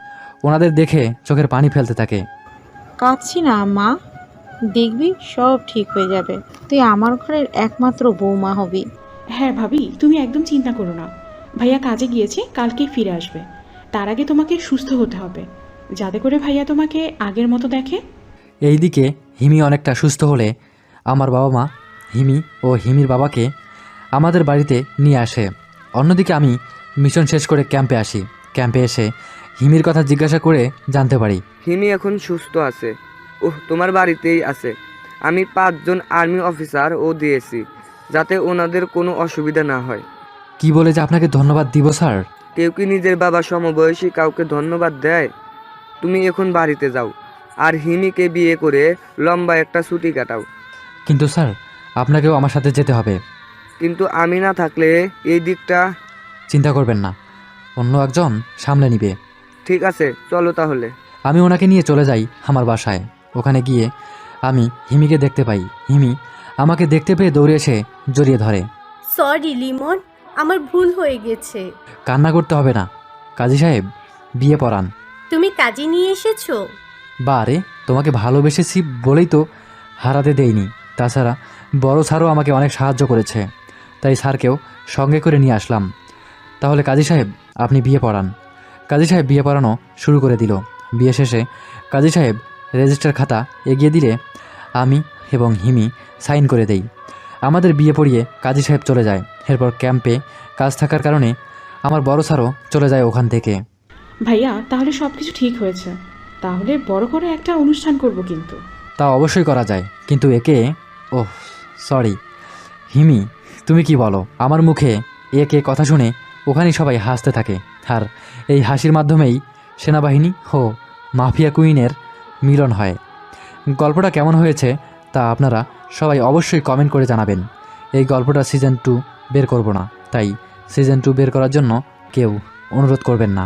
ওনাদের দেখে চোখের পানি ফেলতে থাকে। কাঁদছি না মা, দেখবি সব ঠিক হয়ে যাবে, তুই আমার ঘরের একমাত্র বৌমা হবি। হ্যাঁ ভাবি, তুমি একদম চিন্তা করো না, ভাইয়া কাজে গিয়েছে, কালকেই ফিরে আসবে। তার আগে তোমাকে সুস্থ হতে হবে, যাতে করে ভাইয়া তোমাকে আগের মতো দেখে। এইদিকে হিমি অনেকটা সুস্থ হলে আমার বাবা মা হিমি ও হিমির বাবাকে আমাদের বাড়িতে নিয়ে আসে। অন্যদিকে আমি মিশন শেষ করে ক্যাম্পে আসি। ক্যাম্পে এসে হিমির কথা জিজ্ঞাসা করে জানতে পারি হিমি এখন সুস্থ আছে। তোমার বাড়িতেই আছে। আমি 5 জন আর্মি অফিসার ও দিয়েছি, যাতে ওনাদের কোনো অসুবিধা না হয়। কি বলে যে আপনাকে ধন্যবাদ দিব স্যার। কেউ কি নিজের বাবা সমবয়সী কাউকে ধন্যবাদ দেয়? তুমি এখন বাড়িতে যাও আর হিমিকে বিয়ে করে লম্বা একটা ছুটি কাটাও। কিন্তু স্যার আপনাকেও আমার সাথে যেতে হবে। কিন্তু আমি না থাকলে এই দিকটা। চিন্তা করবেন না, অন্য একজন সামলে নিবে। ঠিক আছে, চলো তাহলে। আমি ওনাকে নিয়ে চলে যাই আমার বাসায়। ওখানে গিয়ে আমি হিমিকে দেখতে পাই। হিমি আমাকে দেখতে পেয়ে দৌড়ে এসে জড়িয়ে ধরে। সরি লিমন, আমার ভুল হয়ে গেছে। কান্না করতে হবে না, কাজী সাহেব বিয়ে পড়ান। তুমি কাজে নিয়ে এসেছো? বারে, তোমাকে ভালোবেসেছি বলেই তো হারাতে দেইনি। তাছাড়া বড় স্যারও আমাকে অনেক সাহায্য করেছে, তাই স্যারকেও সঙ্গে করে নিয়ে আসলাম। তাহলে কাজী সাহেব আপনি বিয়ে পড়ান। কাজী সাহেব বিয়ে পড়ানো শুরু করে দিল। বিয়ে শেষে কাজী সাহেব রেজিস্টার খাতা এগিয়ে দিলে আমি এবং হিমি সাইন করে দেই। আমাদের বিয়ে পড়িয়ে কাজী সাহেব চলে যায়। এরপর ক্যাম্পে কাজ থাকার কারণে আমার বড় স্যারও চলে যায় ওখান থেকে। ভাইয়া তাহলে সব কিছু ঠিক হয়েছে, তাহলে বড় করে একটা অনুষ্ঠান করব কিন্তু। তা অবশ্যই করা যায়, কিন্তু একে ওহ সরি হিমি, তুমি কি বলো? আমার মুখে একে কথা শুনে ওখানেই সবাই হাসতে থাকে। আর এই হাসির মাধ্যমেই সেনাবাহিনী ও মাফিয়া কুইনের মিলন হয়। গল্পটা কেমন হয়েছে তা আপনারা সবাই অবশ্যই কমেন্ট করে জানাবেন। এই গল্পটা সিজন 2 বের করব না, তাই সিজন 2 বের করার জন্য কেউ অনুরোধ করবেন না।